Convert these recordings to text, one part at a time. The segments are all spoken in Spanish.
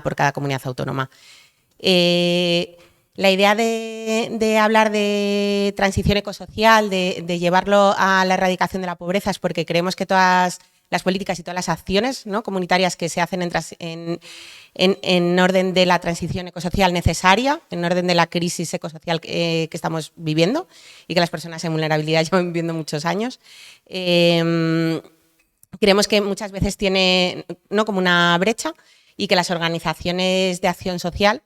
por cada comunidad autónoma. La idea de hablar de transición ecosocial, de llevarlo a la erradicación de la pobreza, es porque creemos que todas las políticas y todas las acciones, ¿no?, comunitarias que se hacen en orden de la transición ecosocial necesaria, en orden de la crisis ecosocial que estamos viviendo y que las personas en vulnerabilidad llevan viviendo muchos años, creemos que muchas veces tiene, ¿no?, como una brecha, y que las organizaciones de acción social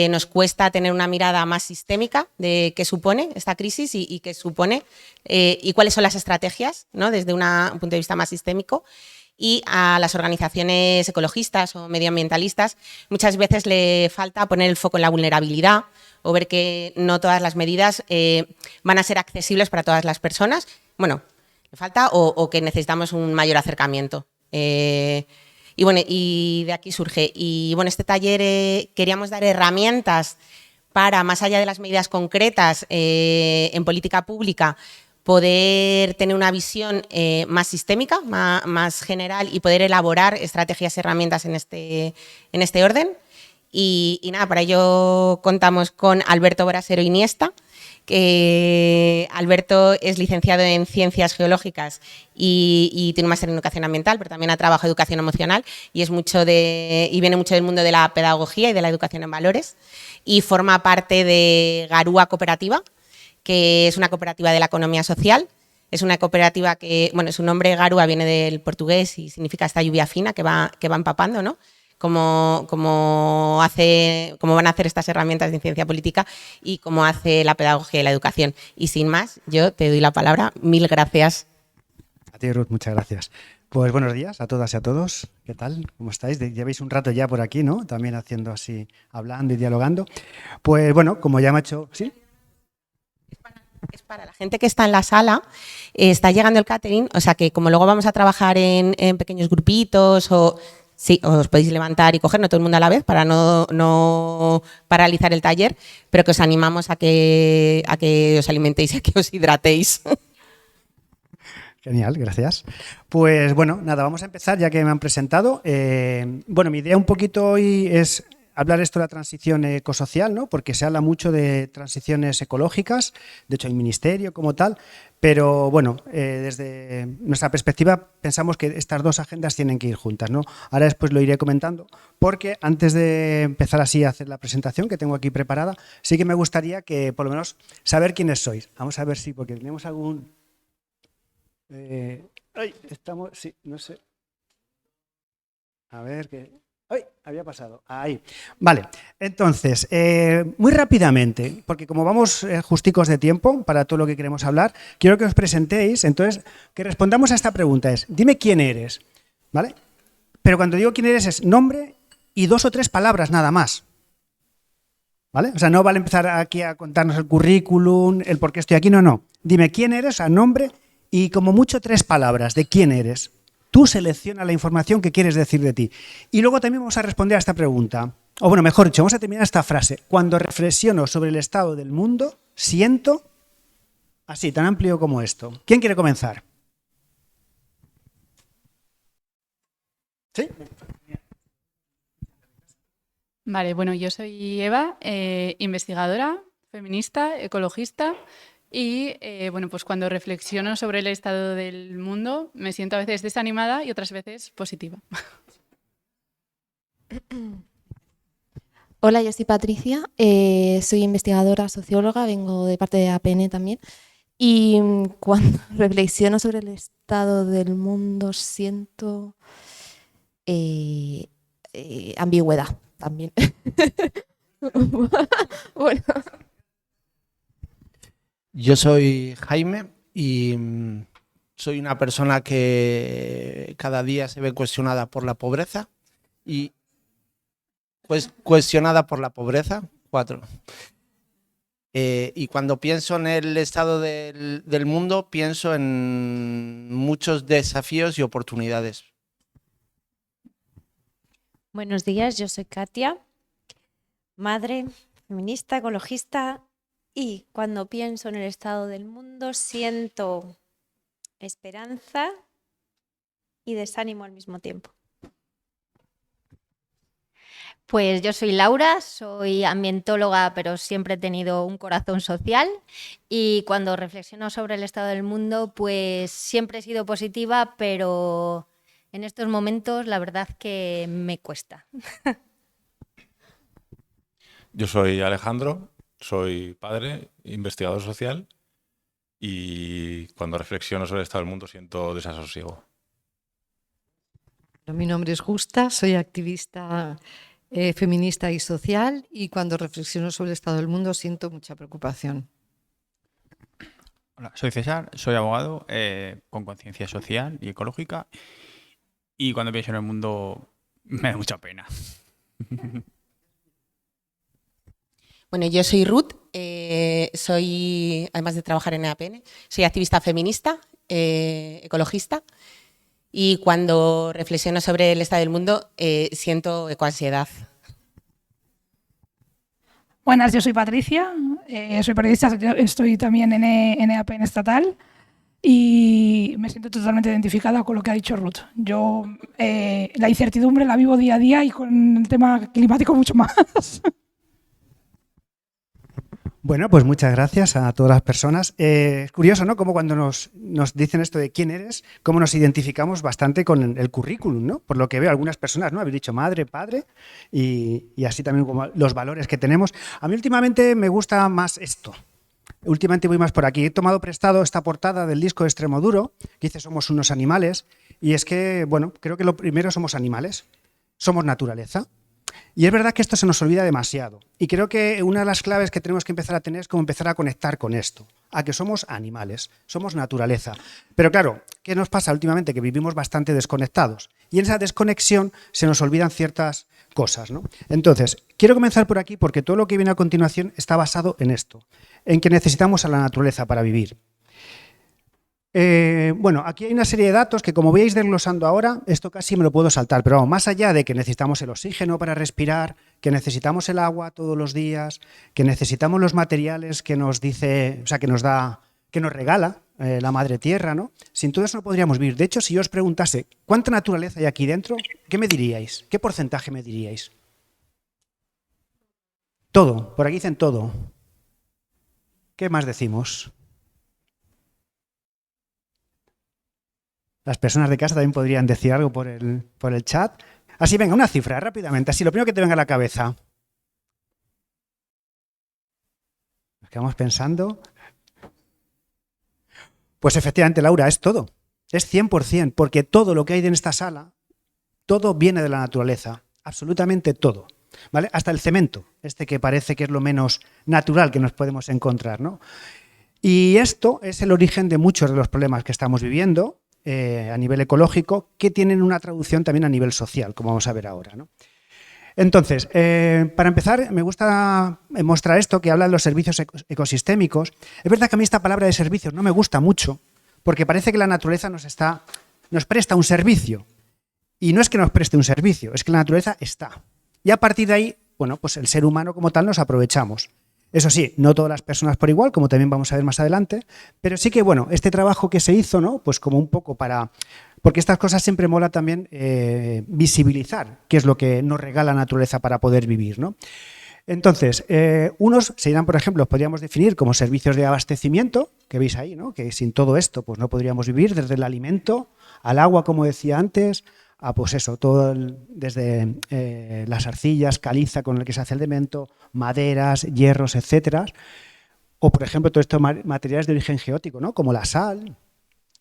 nos cuesta tener una mirada más sistémica de qué supone esta crisis y qué supone y cuáles son las estrategias, ¿no?, desde un punto de vista más sistémico. Y a las organizaciones ecologistas o medioambientalistas muchas veces le falta poner el foco en la vulnerabilidad o ver que no todas las medidas van a ser accesibles para todas las personas. Bueno, le falta o que necesitamos un mayor acercamiento. Y bueno, y de aquí surge. Y bueno, este taller queríamos dar herramientas para, más allá de las medidas concretas en política pública, poder tener una visión más sistémica, más general, y poder elaborar estrategias y herramientas en este orden. Y nada, para ello contamos con Alberto Brasero Iniesta, que Alberto es licenciado en Ciencias Geológicas y tiene un máster en Educación Ambiental, pero también ha trabajado en Educación Emocional y viene mucho del mundo de la pedagogía y de la educación en valores, y forma parte de Garúa Cooperativa, que es una cooperativa de la economía social. Es una cooperativa que, bueno, su nombre Garúa viene del portugués y significa esta lluvia fina que va empapando, ¿no? Cómo van a hacer estas herramientas de ciencia política y cómo hace la pedagogía y la educación. Y sin más, yo te doy la palabra. Mil gracias. A ti, Ruth, muchas gracias. Pues buenos días a todas y a todos. ¿Qué tal? ¿Cómo estáis? Lleváis un rato ya por aquí, ¿no? También haciendo así, hablando y dialogando. Pues bueno, como ya me ha hecho... ¿Sí? Es para la gente que está en la sala, está llegando el catering, o sea que como luego vamos a trabajar en pequeños grupitos sí, os podéis levantar y coger, no todo el mundo a la vez, para no paralizar el taller, pero que os animamos a que os alimentéis, a que os hidratéis. Genial, gracias. Pues bueno, nada, vamos a empezar ya que me han presentado. Bueno, mi idea un poquito hoy es hablar esto de la transición ecosocial, ¿no? Porque se habla mucho de transiciones ecológicas, de hecho hay ministerio como tal, pero bueno, desde nuestra perspectiva pensamos que estas dos agendas tienen que ir juntas, ¿no? Ahora después lo iré comentando, porque antes de empezar así a hacer la presentación que tengo aquí preparada, sí que me gustaría que por lo menos saber quiénes sois. Vamos a ver si, porque tenemos algún... estamos, sí, no sé. A ver qué... ¡Ay! Había pasado. Ahí. Vale. Entonces, muy rápidamente, porque como vamos justicos de tiempo para todo lo que queremos hablar, quiero que os presentéis. Entonces, que respondamos a esta pregunta es, dime quién eres, ¿vale? Pero cuando digo quién eres es nombre y 2 o 3 palabras nada más. ¿Vale? O sea, no vale empezar aquí a contarnos el currículum, el por qué estoy aquí, no. Dime quién eres, a nombre y como mucho 3 palabras de quién eres. Tú selecciona la información que quieres decir de ti. Y luego también vamos a responder a esta pregunta. O bueno, mejor dicho, vamos a terminar esta frase. Cuando reflexiono sobre el estado del mundo, siento... Así, tan amplio como esto. ¿Quién quiere comenzar? ¿Sí? Vale, bueno, yo soy Eva, investigadora, feminista, ecologista y bueno, pues cuando reflexiono sobre el estado del mundo me siento a veces desanimada y otras veces positiva. Hola, yo soy Patricia, soy investigadora socióloga, vengo de parte de APN también, y cuando reflexiono sobre el estado del mundo siento ambigüedad también. Bueno. Yo soy Jaime y soy una persona que cada día se ve cuestionada por la pobreza y cuestionada por la pobreza, 4. Y cuando pienso en el estado del mundo, pienso en muchos desafíos y oportunidades. Buenos días, yo soy Katia, madre, feminista, ecologista, y cuando pienso en el estado del mundo siento esperanza y desánimo al mismo tiempo. Pues yo soy Laura, soy ambientóloga, pero siempre he tenido un corazón social y cuando reflexiono sobre el estado del mundo, pues siempre he sido positiva, pero en estos momentos la verdad que me cuesta. Yo soy Alejandro, soy padre, investigador social y cuando reflexiono sobre el estado del mundo siento desasosiego. Mi nombre es Justa, soy activista feminista y social y cuando reflexiono sobre el estado del mundo siento mucha preocupación. Hola, soy César, soy abogado con conciencia social y ecológica y cuando pienso en el mundo me da mucha pena. Bueno, yo soy Ruth, soy, además de trabajar en EAPN, soy activista feminista, ecologista, y cuando reflexiono sobre el estado del mundo siento ecoansiedad. Buenas, yo soy Patricia, soy periodista, estoy también en EAPN estatal y me siento totalmente identificada con lo que ha dicho Ruth. Yo la incertidumbre la vivo día a día y con el tema climático mucho más. Bueno, pues muchas gracias a todas las personas. Es curioso, ¿no? Como cuando nos dicen esto de quién eres, cómo nos identificamos bastante con el currículum, ¿no? Por lo que veo, algunas personas, ¿no? Habéis dicho madre, padre y así también como los valores que tenemos. A mí últimamente me gusta más esto. Últimamente voy más por aquí. He tomado prestado esta portada del disco de Extremoduro, que dice somos unos animales, y es que, bueno, creo que lo primero somos animales, somos naturaleza. Y es verdad que esto se nos olvida demasiado. Y creo que una de las claves que tenemos que empezar a tener es como empezar a conectar con esto, a que somos animales, somos naturaleza. Pero claro, ¿qué nos pasa últimamente? Que vivimos bastante desconectados. Y en esa desconexión se nos olvidan ciertas cosas, ¿no? Entonces, quiero comenzar por aquí porque todo lo que viene a continuación está basado en esto, en que necesitamos a la naturaleza para vivir. Bueno, aquí hay una serie de datos que como voy a ir desglosando ahora, esto casi me lo puedo saltar, pero vamos, más allá de que necesitamos el oxígeno para respirar, que necesitamos el agua todos los días, que necesitamos los materiales que nos dice, o sea, que nos regala la madre tierra, ¿no? Sin todo eso no podríamos vivir. De hecho, si yo os preguntase ¿cuánta naturaleza hay aquí dentro? ¿Qué me diríais? ¿Qué porcentaje me diríais? Todo, por aquí dicen todo. ¿Qué más decimos? Las personas de casa también podrían decir algo por el chat. Así, venga, una cifra, rápidamente. Así, lo primero que te venga a la cabeza. Nos quedamos pensando. Pues efectivamente, Laura, es todo. Es 100%, porque todo lo que hay en esta sala, todo viene de la naturaleza. Absolutamente todo. ¿Vale? Hasta el cemento, este que parece que es lo menos natural que nos podemos encontrar, ¿no? Y esto es el origen de muchos de los problemas que estamos viviendo. A nivel ecológico, que tienen una traducción también a nivel social, como vamos a ver ahora, ¿no? Entonces, para empezar, me gusta mostrar esto que habla de los servicios ecosistémicos. Es verdad que a mí esta palabra de servicios no me gusta mucho, porque parece que la naturaleza nos presta un servicio. Y no es que nos preste un servicio, es que la naturaleza está. Y a partir de ahí, bueno, pues el ser humano como tal nos aprovechamos. Eso sí, no todas las personas por igual, como también vamos a ver más adelante, pero sí que, bueno, este trabajo que se hizo, ¿no? Pues como un poco porque estas cosas siempre mola también visibilizar qué es lo que nos regala la naturaleza para poder vivir, ¿no? Entonces, unos se irán, por ejemplo, los podríamos definir como servicios de abastecimiento, que veis ahí, ¿no? Que sin todo esto pues no podríamos vivir, desde el alimento al agua, como decía antes, a pues eso, todo desde las arcillas, caliza con el que se hace el cemento, maderas, hierros, etcétera. O, por ejemplo, todos estos materiales de origen geótico, ¿no? Como la sal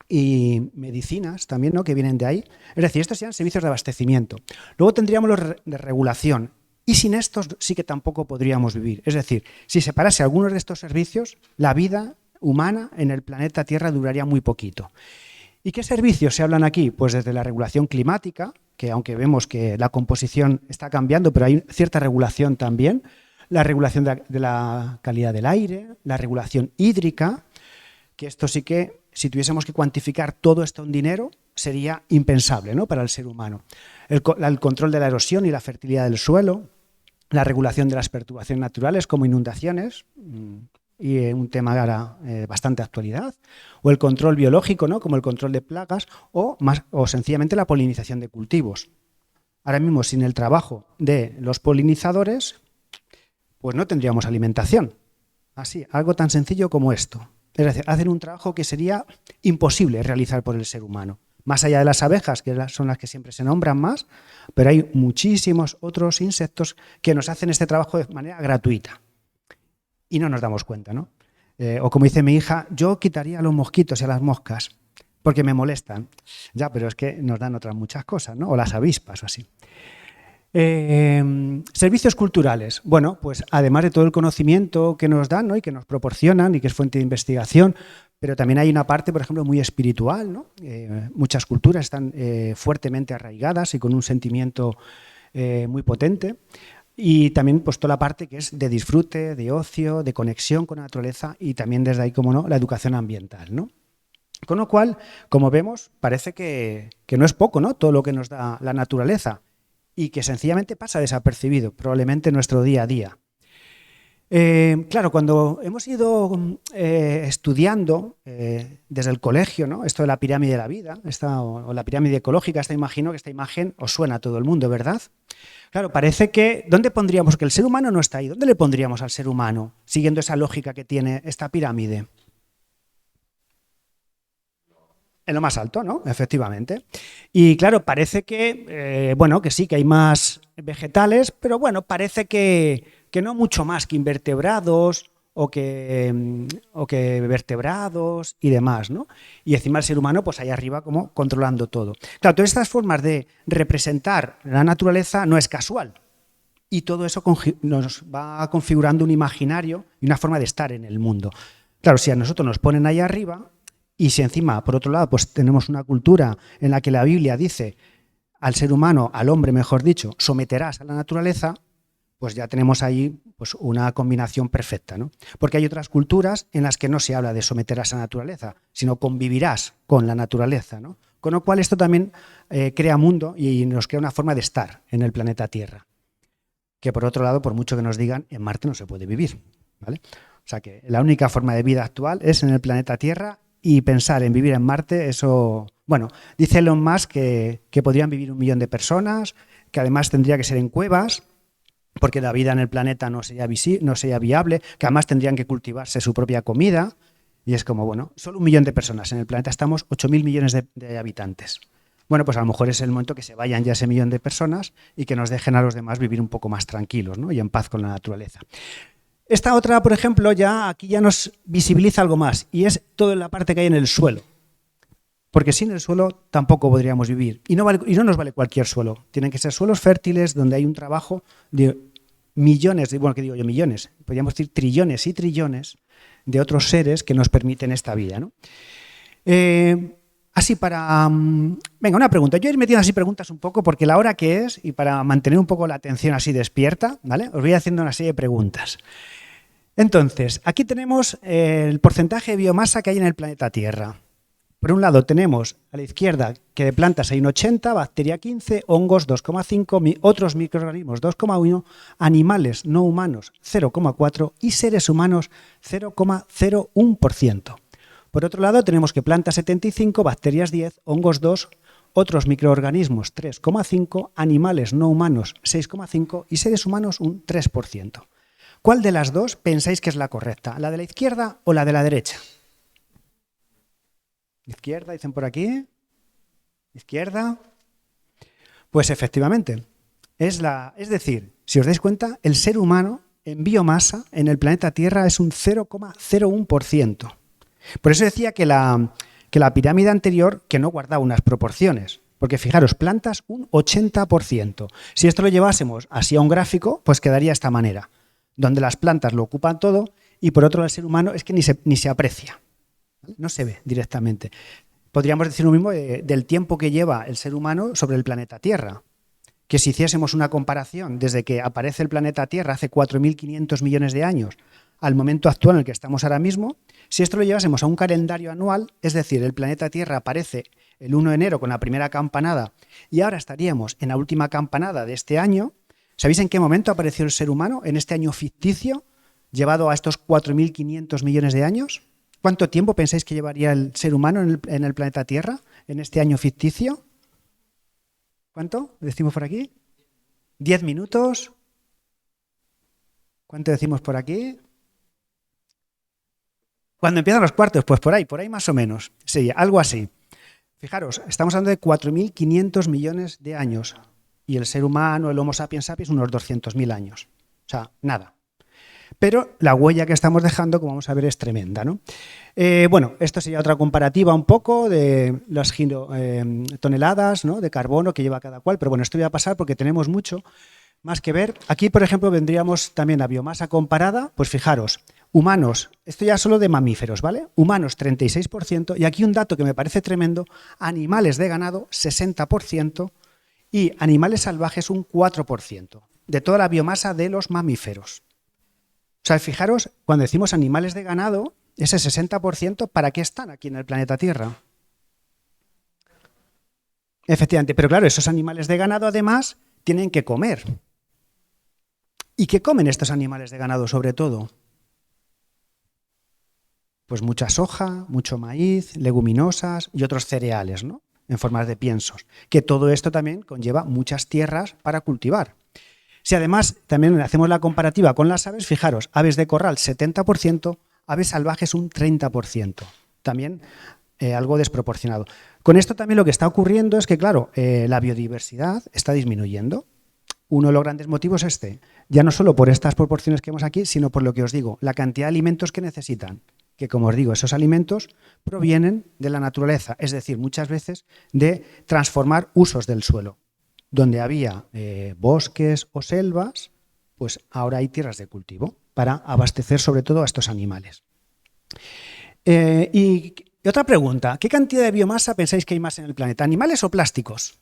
y medicinas también, ¿no? Que vienen de ahí. Es decir, estos serían servicios de abastecimiento. Luego tendríamos los de regulación. Y sin estos sí que tampoco podríamos vivir. Es decir, si se parase algunos de estos servicios, la vida humana en el planeta Tierra duraría muy poquito. ¿Y qué servicios se hablan aquí? Pues desde la regulación climática, que aunque vemos que la composición está cambiando, pero hay cierta regulación también, la regulación de la calidad del aire, la regulación hídrica, que esto sí que, si tuviésemos que cuantificar todo esto en dinero, sería impensable, ¿no? Para el ser humano. El control de la erosión y la fertilidad del suelo, la regulación de las perturbaciones naturales como inundaciones, y un tema ahora bastante actualidad, o el control biológico, ¿no? Como el control de plagas, o sencillamente la polinización de cultivos. Ahora mismo, sin el trabajo de los polinizadores, pues no tendríamos alimentación. Así, algo tan sencillo como esto. Es decir, hacen un trabajo que sería imposible realizar por el ser humano. Más allá de las abejas, que son las que siempre se nombran más, pero hay muchísimos otros insectos que nos hacen este trabajo de manera gratuita. Y no nos damos cuenta, ¿no? O como dice mi hija, yo quitaría a los mosquitos y a las moscas porque me molestan. Ya, pero es que nos dan otras muchas cosas, ¿no? O las avispas o así. Servicios culturales. Bueno, pues además de todo el conocimiento que nos dan, ¿no? Y que nos proporcionan y que es fuente de investigación, pero también hay una parte, por ejemplo, muy espiritual, ¿no? Muchas culturas están fuertemente arraigadas y con un sentimiento muy potente. Y también pues toda la parte que es de disfrute, de ocio, de conexión con la naturaleza y también desde ahí, como no, la educación ambiental, ¿no? Con lo cual, como vemos, parece que no es poco, ¿no? Todo lo que nos da la naturaleza y que sencillamente pasa desapercibido, probablemente en nuestro día a día. Claro, cuando hemos ido estudiando desde el colegio, ¿no? Esto de la pirámide de la vida, o la pirámide ecológica, imagino que esta imagen os suena a todo el mundo, ¿verdad? Claro, parece que, ¿dónde pondríamos? Que el ser humano no está ahí. ¿Dónde le pondríamos al ser humano, siguiendo esa lógica que tiene esta pirámide? En lo más alto, ¿no? Efectivamente. Y claro, parece que, bueno, que sí, que hay más vegetales, pero bueno, parece que no mucho más que invertebrados o que vertebrados y demás, ¿no? Y encima el ser humano, pues ahí arriba como controlando todo. Claro, todas estas formas de representar la naturaleza no es casual. Y todo eso nos va configurando un imaginario y una forma de estar en el mundo. Claro, si a nosotros nos ponen ahí arriba y si encima, por otro lado, pues tenemos una cultura en la que la Biblia dice al ser humano, al hombre, mejor dicho, someterás a la naturaleza, pues ya tenemos ahí pues, una combinación perfecta, ¿no? Porque hay otras culturas en las que no se habla de someterás a la naturaleza, sino convivirás con la naturaleza, ¿no? Con lo cual esto también crea mundo y nos crea una forma de estar en el planeta Tierra. Que por otro lado, por mucho que nos digan, en Marte no se puede vivir, ¿vale? O sea que la única forma de vida actual es en el planeta Tierra y pensar en vivir en Marte, eso... Bueno, dice Elon Musk que podrían vivir 1 millón de personas, que además tendría que ser en cuevas, porque la vida en el planeta no sería viable, que además tendrían que cultivarse su propia comida, y es como, bueno, solo 1 millón de personas, en el planeta estamos 8.000 millones de habitantes. Bueno, pues a lo mejor es el momento que se vayan ya ese 1 millón de personas y que nos dejen a los demás vivir un poco más tranquilos, ¿no? Y en paz con la naturaleza. Esta otra, por ejemplo, aquí ya nos visibiliza algo más, y es toda la parte que hay en el suelo. Porque sin el suelo tampoco podríamos vivir. Y no nos vale cualquier suelo. Tienen que ser suelos fértiles donde hay un trabajo de millones, bueno, ¿qué digo yo? Millones, podríamos decir trillones y trillones de otros seres que nos permiten esta vida, ¿no? Así para... venga, una pregunta. Yo he metido así preguntas un poco porque la hora que es y para mantener un poco la atención así despierta, ¿vale? Os voy haciendo una serie de preguntas. Entonces, aquí tenemos el porcentaje de biomasa que hay en el planeta Tierra. Por un lado tenemos a la izquierda que de plantas hay un 80, bacteria 15, hongos 2,5, otros microorganismos 2,1, animales no humanos 0,4 y seres humanos 0,01%. Por otro lado tenemos que plantas 75, bacterias 10, hongos 2, otros microorganismos 3,5, animales no humanos 6,5 y seres humanos un 3%. ¿Cuál de las dos pensáis que es la correcta? ¿La de la izquierda o la de la derecha? Izquierda, dicen por aquí. Izquierda. Pues efectivamente, es decir, si os dais cuenta, el ser humano en biomasa en el planeta Tierra es un 0,01%. Por eso decía que la pirámide anterior que no guardaba unas proporciones. Porque fijaros, plantas un 80%. Si esto lo llevásemos así a un gráfico, pues quedaría de esta manera, donde las plantas lo ocupan todo y por otro lado el ser humano es que ni se aprecia. No se ve directamente. Podríamos decir lo mismo del tiempo que lleva el ser humano sobre el planeta Tierra. Que si hiciésemos una comparación desde que aparece el planeta Tierra hace 4.500 millones de años al momento actual en el que estamos ahora mismo, si esto lo llevásemos a un calendario anual, es decir, el planeta Tierra aparece el 1 de enero con la primera campanada y ahora estaríamos en la última campanada de este año, ¿sabéis en qué momento apareció el ser humano en este año ficticio llevado a estos 4.500 millones de años? ¿Cuánto tiempo pensáis que llevaría el ser humano en el planeta Tierra en este año ficticio? ¿Cuánto decimos por aquí? 10 minutos. ¿Cuánto decimos por aquí? ¿Cuándo empiezan los cuartos? Pues por ahí más o menos. Sí, algo así. Fijaros, estamos hablando de 4.500 millones de años y el ser humano, el Homo sapiens sapiens, unos 200.000 años. O sea, nada. Pero la huella que estamos dejando, como vamos a ver, es tremenda, ¿no? Bueno, esto sería otra comparativa un poco de las toneladas, ¿no?, de carbono que lleva cada cual, pero bueno, esto voy a pasar porque tenemos mucho más que ver. Aquí, por ejemplo, vendríamos también a biomasa comparada. Pues fijaros, humanos, esto ya solo de mamíferos, ¿vale? Humanos 36%, y aquí un dato que me parece tremendo, animales de ganado 60% y animales salvajes un 4% de toda la biomasa de los mamíferos. O sea, fijaros, cuando decimos animales de ganado, ese 60%, ¿para qué están aquí en el planeta Tierra? Efectivamente, pero claro, esos animales de ganado además tienen que comer. ¿Y qué comen estos animales de ganado sobre todo? Pues mucha soja, mucho maíz, leguminosas y otros cereales, ¿no?, en forma de piensos. Que todo esto también conlleva muchas tierras para cultivar. Si además también hacemos la comparativa con las aves, fijaros, aves de corral 70%, aves salvajes un 30%. También algo desproporcionado. Con esto también lo que está ocurriendo es que, claro, la biodiversidad está disminuyendo. Uno de los grandes motivos es ya no solo por estas proporciones que vemos aquí, sino por lo que os digo, la cantidad de alimentos que necesitan. Que, como os digo, esos alimentos provienen de la naturaleza, es decir, muchas veces de transformar usos del suelo. Donde había bosques o selvas, pues ahora hay tierras de cultivo para abastecer sobre todo a estos animales. Y otra pregunta, ¿qué cantidad de biomasa pensáis que hay más en el planeta? ¿Animales o plásticos?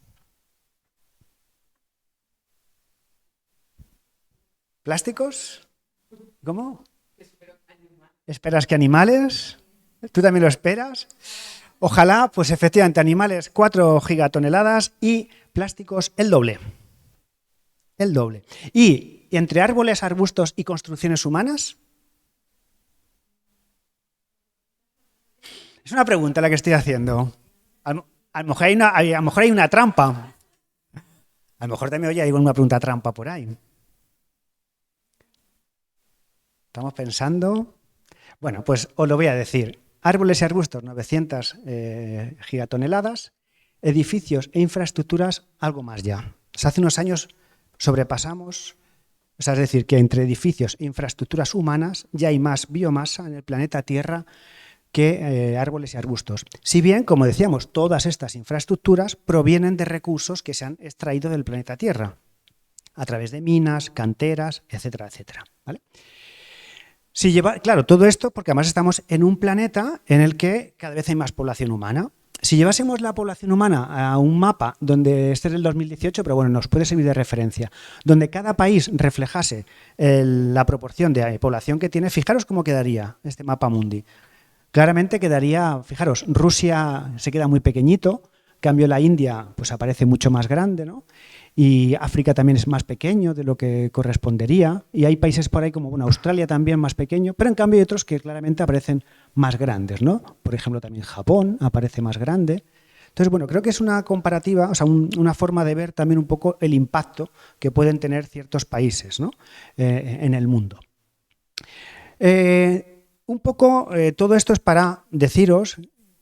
¿Plásticos? ¿Cómo? ¿Esperas que animales? ¿Tú también lo esperas? Ojalá, pues efectivamente, animales 4 gigatoneladas y plásticos el doble. El doble. Y entre árboles, arbustos y construcciones humanas. Es una pregunta la que estoy haciendo. A lo mejor hay una trampa. A lo mejor también hay una pregunta trampa por ahí. Estamos pensando. Bueno, pues os lo voy a decir. Árboles y arbustos, 900 gigatoneladas. Edificios e infraestructuras, algo más ya. O sea, hace unos años sobrepasamos, o sea, es decir, que entre edificios e infraestructuras humanas ya hay más biomasa en el planeta Tierra que árboles y arbustos. Si bien, como decíamos, todas estas infraestructuras provienen de recursos que se han extraído del planeta Tierra a través de minas, canteras, etcétera, etcétera, ¿vale? Claro, todo esto porque además estamos en un planeta en el que cada vez hay más población humana. Si llevásemos la población humana a un mapa, donde este es el 2018, pero bueno, nos puede servir de referencia, donde cada país reflejase la proporción de población que tiene, fijaros cómo quedaría este mapa mundi. Claramente quedaría, fijaros, Rusia se queda muy pequeñito, en cambio la India pues aparece mucho más grande, ¿no? Y África también es más pequeño de lo que correspondería, y hay países por ahí como bueno, Australia también más pequeño, pero en cambio hay otros que claramente aparecen más grandes, ¿no? Por ejemplo, también Japón aparece más grande. Entonces, bueno, creo que es una comparativa, o sea, una forma de ver también un poco el impacto que pueden tener ciertos países, ¿no? En el mundo. Un poco todo esto es para deciros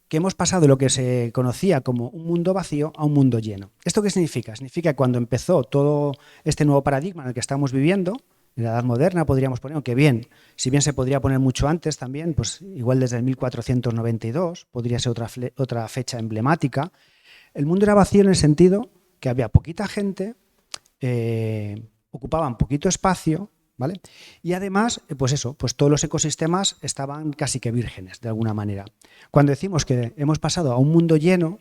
que hemos pasado de lo que se conocía como un mundo vacío a un mundo lleno. ¿Esto qué significa? Significa que cuando empezó todo este nuevo paradigma en el que estamos viviendo, en la Edad Moderna podríamos poner, aunque bien, si bien se podría poner mucho antes también, pues igual desde el 1492, podría ser otra fecha emblemática, el mundo era vacío en el sentido que había poquita gente, ocupaban poquito espacio, ¿vale? Y además, pues eso, pues todos los ecosistemas estaban casi que vírgenes, de alguna manera. Cuando decimos que hemos pasado a un mundo lleno,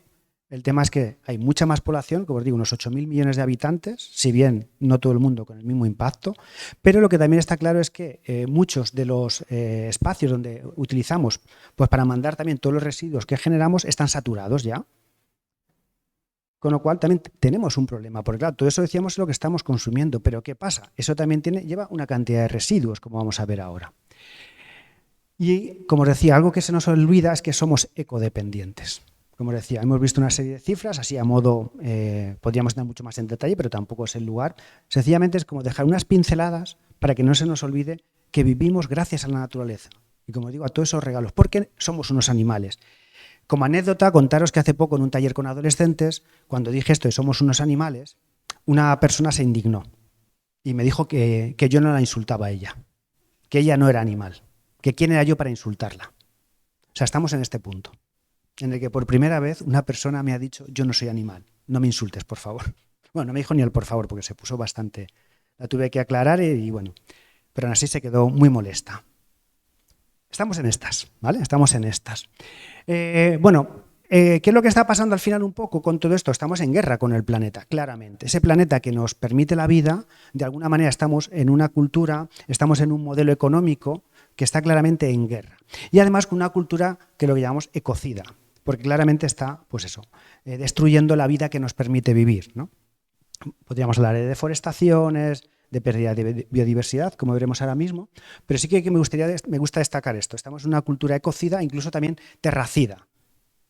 el tema es que hay mucha más población, como os digo, unos 8.000 millones de habitantes, si bien no todo el mundo con el mismo impacto, pero lo que también está claro es que muchos de los espacios donde utilizamos pues para mandar también todos los residuos que generamos están saturados ya. Con lo cual también tenemos un problema, porque claro, todo eso decíamos es lo que estamos consumiendo, pero ¿qué pasa? Eso también lleva una cantidad de residuos, como vamos a ver ahora. Y como os decía, algo que se nos olvida es que somos ecodependientes. como decía, hemos visto una serie de cifras, así a modo, podríamos entrar mucho más en detalle, pero tampoco es el lugar. Sencillamente es como dejar unas pinceladas para que no se nos olvide que vivimos gracias a la naturaleza. Y como digo, a todos esos regalos, porque somos unos animales. Como anécdota, contaros que hace poco en un taller con adolescentes, cuando dije esto de somos unos animales, una persona se indignó y me dijo que yo no la insultaba a ella, que ella no era animal, que quién era yo para insultarla. O sea, estamos en este punto, en el que por primera vez una persona me ha dicho yo no soy animal, no me insultes, por favor. Bueno, no me dijo ni el por favor, porque se puso bastante, la tuve que aclarar y bueno, pero aún así se quedó muy molesta. Estamos en estas, ¿vale? Estamos en estas. ¿Qué es lo que está pasando al final un poco con todo esto? Estamos en guerra con el planeta, claramente. Ese planeta que nos permite la vida, de alguna manera estamos en una cultura, estamos en un modelo económico que está claramente en guerra. Y además con una cultura que lo que llamamos ecocida, porque claramente está, pues eso, destruyendo la vida que nos permite vivir, ¿no? Podríamos hablar de deforestaciones, de pérdida de biodiversidad, como veremos ahora mismo, pero sí que me gusta destacar esto. Estamos en una cultura ecocida, incluso también terracida,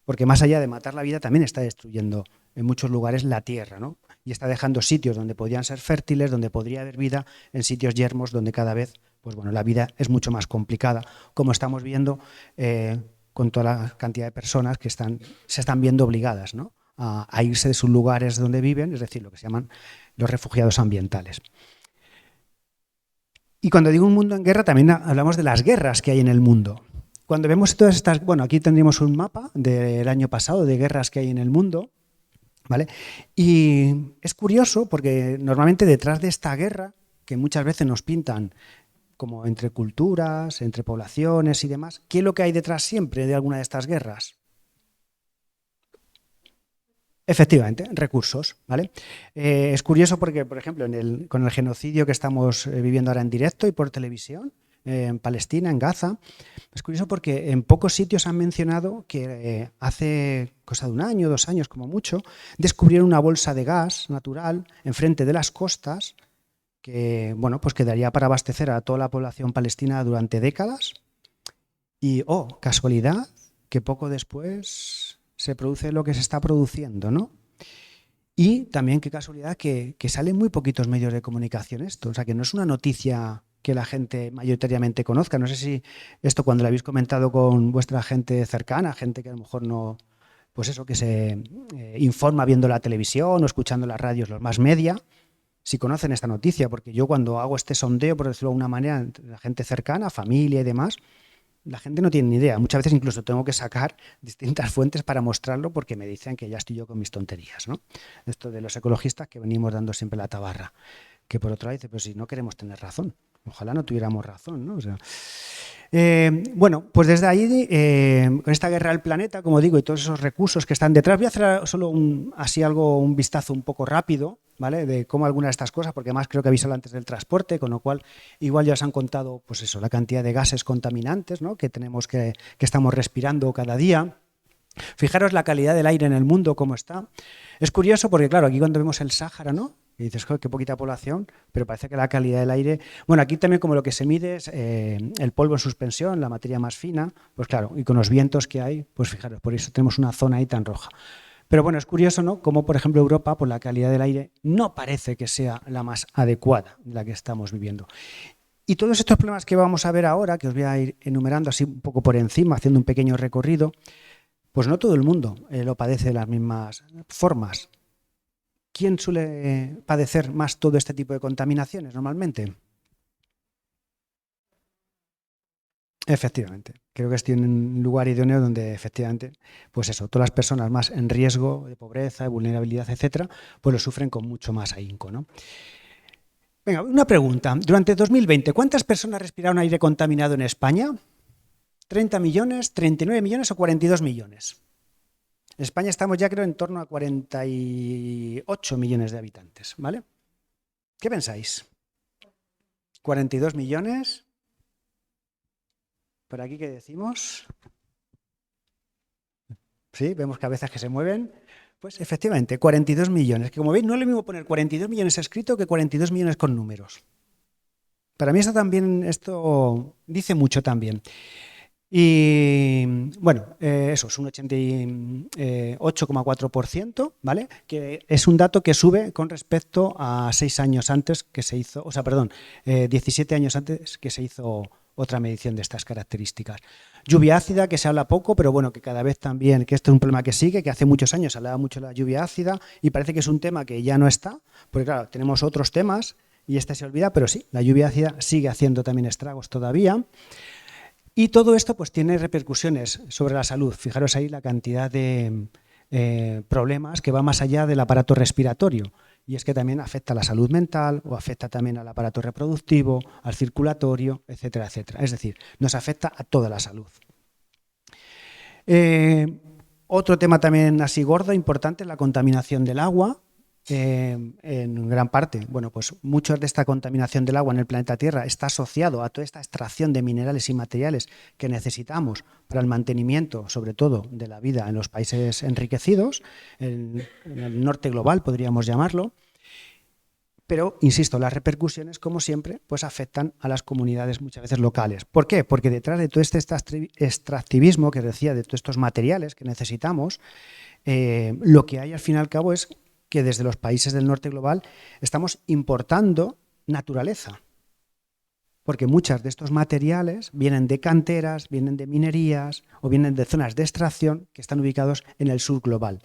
porque más allá de matar la vida también está destruyendo en muchos lugares la tierra, ¿no? Y está dejando sitios donde podrían ser fértiles, donde podría haber vida, en sitios yermos donde cada vez pues bueno, la vida es mucho más complicada, como estamos viendo con toda la cantidad de personas que se están viendo obligadas, ¿no? a irse de sus lugares donde viven, es decir, lo que se llaman los refugiados ambientales. Y cuando digo un mundo en guerra, también hablamos de las guerras que hay en el mundo. Cuando vemos todas estas, bueno, aquí tendríamos un mapa del año pasado de guerras que hay en el mundo, ¿vale? Y es curioso porque normalmente detrás de esta guerra, que muchas veces nos pintan como entre culturas, entre poblaciones y demás, ¿qué es lo que hay detrás siempre de alguna de estas guerras? Efectivamente, recursos, ¿vale? Es curioso porque, por ejemplo, con el genocidio que estamos viviendo ahora en directo y por televisión, en Palestina, en Gaza, es curioso porque en pocos sitios han mencionado que hace cosa de 1 año, 2 años como mucho, descubrieron una bolsa de gas natural enfrente de las costas que, bueno, pues quedaría para abastecer a toda la población palestina durante décadas y, oh, casualidad, que poco después se produce lo que se está produciendo, ¿no? Y también qué casualidad que salen muy poquitos medios de comunicación esto, o sea que no es una noticia que la gente mayoritariamente conozca. No sé si esto cuando lo habéis comentado con vuestra gente cercana, gente que a lo mejor no, pues eso, que se informa viendo la televisión o escuchando las radios, los más media, si conocen esta noticia, porque yo cuando hago este sondeo, por decirlo de alguna manera, entre la gente cercana, familia y demás, la gente no tiene ni idea. Muchas veces incluso tengo que sacar distintas fuentes para mostrarlo porque me dicen que ya estoy yo con mis tonterías, ¿no? Esto de los ecologistas que venimos dando siempre la tabarra. Que por otro lado dice, pues si no queremos tener razón. Ojalá no tuviéramos razón, ¿no? O sea, bueno, pues desde ahí, con esta guerra del planeta, como digo, y todos esos recursos que están detrás, voy a hacer solo un vistazo un poco rápido, ¿vale? De cómo algunas de estas cosas, porque además creo que habéis hablado antes del transporte, con lo cual igual ya os han contado, pues eso, la cantidad de gases contaminantes, ¿no? que tenemos que estamos respirando cada día. Fijaros la calidad del aire en el mundo, cómo está. Es curioso porque, claro, aquí cuando vemos el Sáhara, ¿no? Y dices, joder, qué poquita población, pero parece que la calidad del aire... Bueno, aquí también como lo que se mide es el polvo en suspensión, la materia más fina, pues claro, y con los vientos que hay, pues fijaros, por eso tenemos una zona ahí tan roja. Pero bueno, es curioso, ¿no? Como, por ejemplo, Europa, pues la calidad del aire no parece que sea la más adecuada de la que estamos viviendo. Y todos estos problemas que vamos a ver ahora, que os voy a ir enumerando así un poco por encima, haciendo un pequeño recorrido, pues no todo el mundo lo padece de las mismas formas. ¿Quién suele padecer más todo este tipo de contaminaciones normalmente? Efectivamente, creo que estoy en un lugar idóneo donde efectivamente, pues eso, todas las personas más en riesgo de pobreza, de vulnerabilidad, etcétera, pues lo sufren con mucho más ahínco, ¿no? Venga, una pregunta. Durante 2020, ¿cuántas personas respiraron aire contaminado en España? ¿30 millones, 39 millones o 42 millones? En España estamos ya creo en torno a 48 millones de habitantes, ¿vale? ¿Qué pensáis? ¿42 millones? ¿Por aquí qué decimos? Sí, vemos cabezas que se mueven. Pues efectivamente, 42 millones. Que como veis, no es lo mismo poner 42 millones escrito que 42 millones con números. Para mí esto dice mucho también. Y bueno, eso es un 88,4%, ¿vale? Que es un dato que sube con respecto a 6 años antes que se hizo, 17 años antes que se hizo otra medición de estas características. Lluvia ácida, que se habla poco, pero bueno, que cada vez también, que esto es un problema que sigue, que hace muchos años se hablaba mucho de la lluvia ácida y parece que es un tema que ya no está, porque claro, tenemos otros temas y este se olvida, pero sí, la lluvia ácida sigue haciendo también estragos todavía. Y todo esto pues tiene repercusiones sobre la salud. Fijaros ahí la cantidad de problemas que va más allá del aparato respiratorio. Y es que también afecta a la salud mental o afecta también al aparato reproductivo, al circulatorio, etcétera, etcétera. Es decir, nos afecta a toda la salud. Otro tema también así gordo, importante, es la contaminación del agua. En gran parte, bueno, pues mucha de esta contaminación del agua en el planeta Tierra está asociado a toda esta extracción de minerales y materiales que necesitamos para el mantenimiento, sobre todo, de la vida en los países enriquecidos, en el norte global podríamos llamarlo. Pero, insisto, las repercusiones, como siempre, pues afectan a las comunidades muchas veces locales. ¿Por qué? Porque detrás de todo este extractivismo que decía, de todos estos materiales que necesitamos, lo que hay al fin y al cabo es que desde los países del norte global estamos importando naturaleza. Porque muchos de estos materiales vienen de canteras, vienen de minerías o vienen de zonas de extracción que están ubicados en el sur global.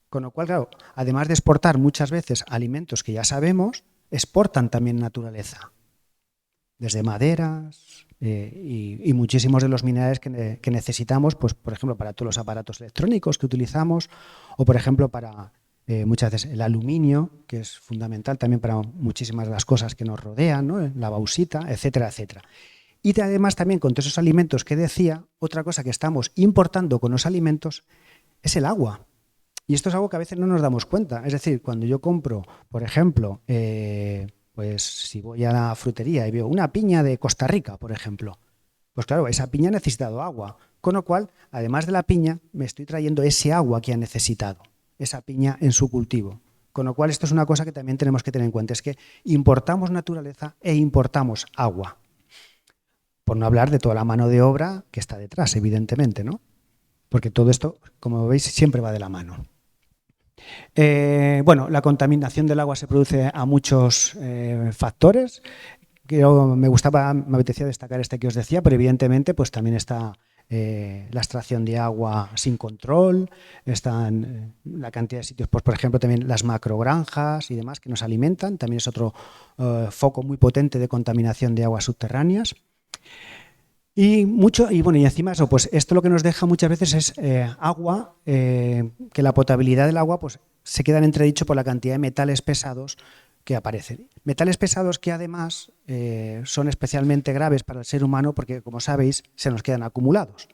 Con lo cual, claro, además de exportar muchas veces alimentos que ya sabemos, exportan también naturaleza. Desde maderas y muchísimos de los minerales que necesitamos, pues, por ejemplo, para todos los aparatos electrónicos que utilizamos o, por ejemplo, para muchas veces el aluminio, que es fundamental también para muchísimas de las cosas que nos rodean, ¿no? La bauxita, etcétera, etcétera. Y además también con todos esos alimentos que decía, otra cosa que estamos importando con los alimentos es el agua. Y esto es algo que a veces no nos damos cuenta. Es decir, cuando yo compro, por ejemplo, pues si voy a la frutería y veo una piña de Costa Rica, por ejemplo, pues claro, esa piña ha necesitado agua. Con lo cual, además de la piña, me estoy trayendo ese agua que ha necesitado esa piña en su cultivo. Con lo cual, esto es una cosa que también tenemos que tener en cuenta, es que importamos naturaleza e importamos agua. Por no hablar de toda la mano de obra que está detrás, evidentemente, ¿no? Porque todo esto, como veis, siempre va de la mano. Bueno, la contaminación del agua se produce a muchos factores. Me apetecía destacar este que os decía, pero evidentemente pues también está la extracción de agua sin control, están la cantidad de sitios, pues por ejemplo también las macrogranjas y demás que nos alimentan, también es otro foco muy potente de contaminación de aguas subterráneas. Y encima eso, pues esto lo que nos deja muchas veces es agua, que la potabilidad del agua pues se queda en entredicho por la cantidad de metales pesados que aparecen. Metales pesados que además son especialmente graves para el ser humano porque, como sabéis, se nos quedan acumulados.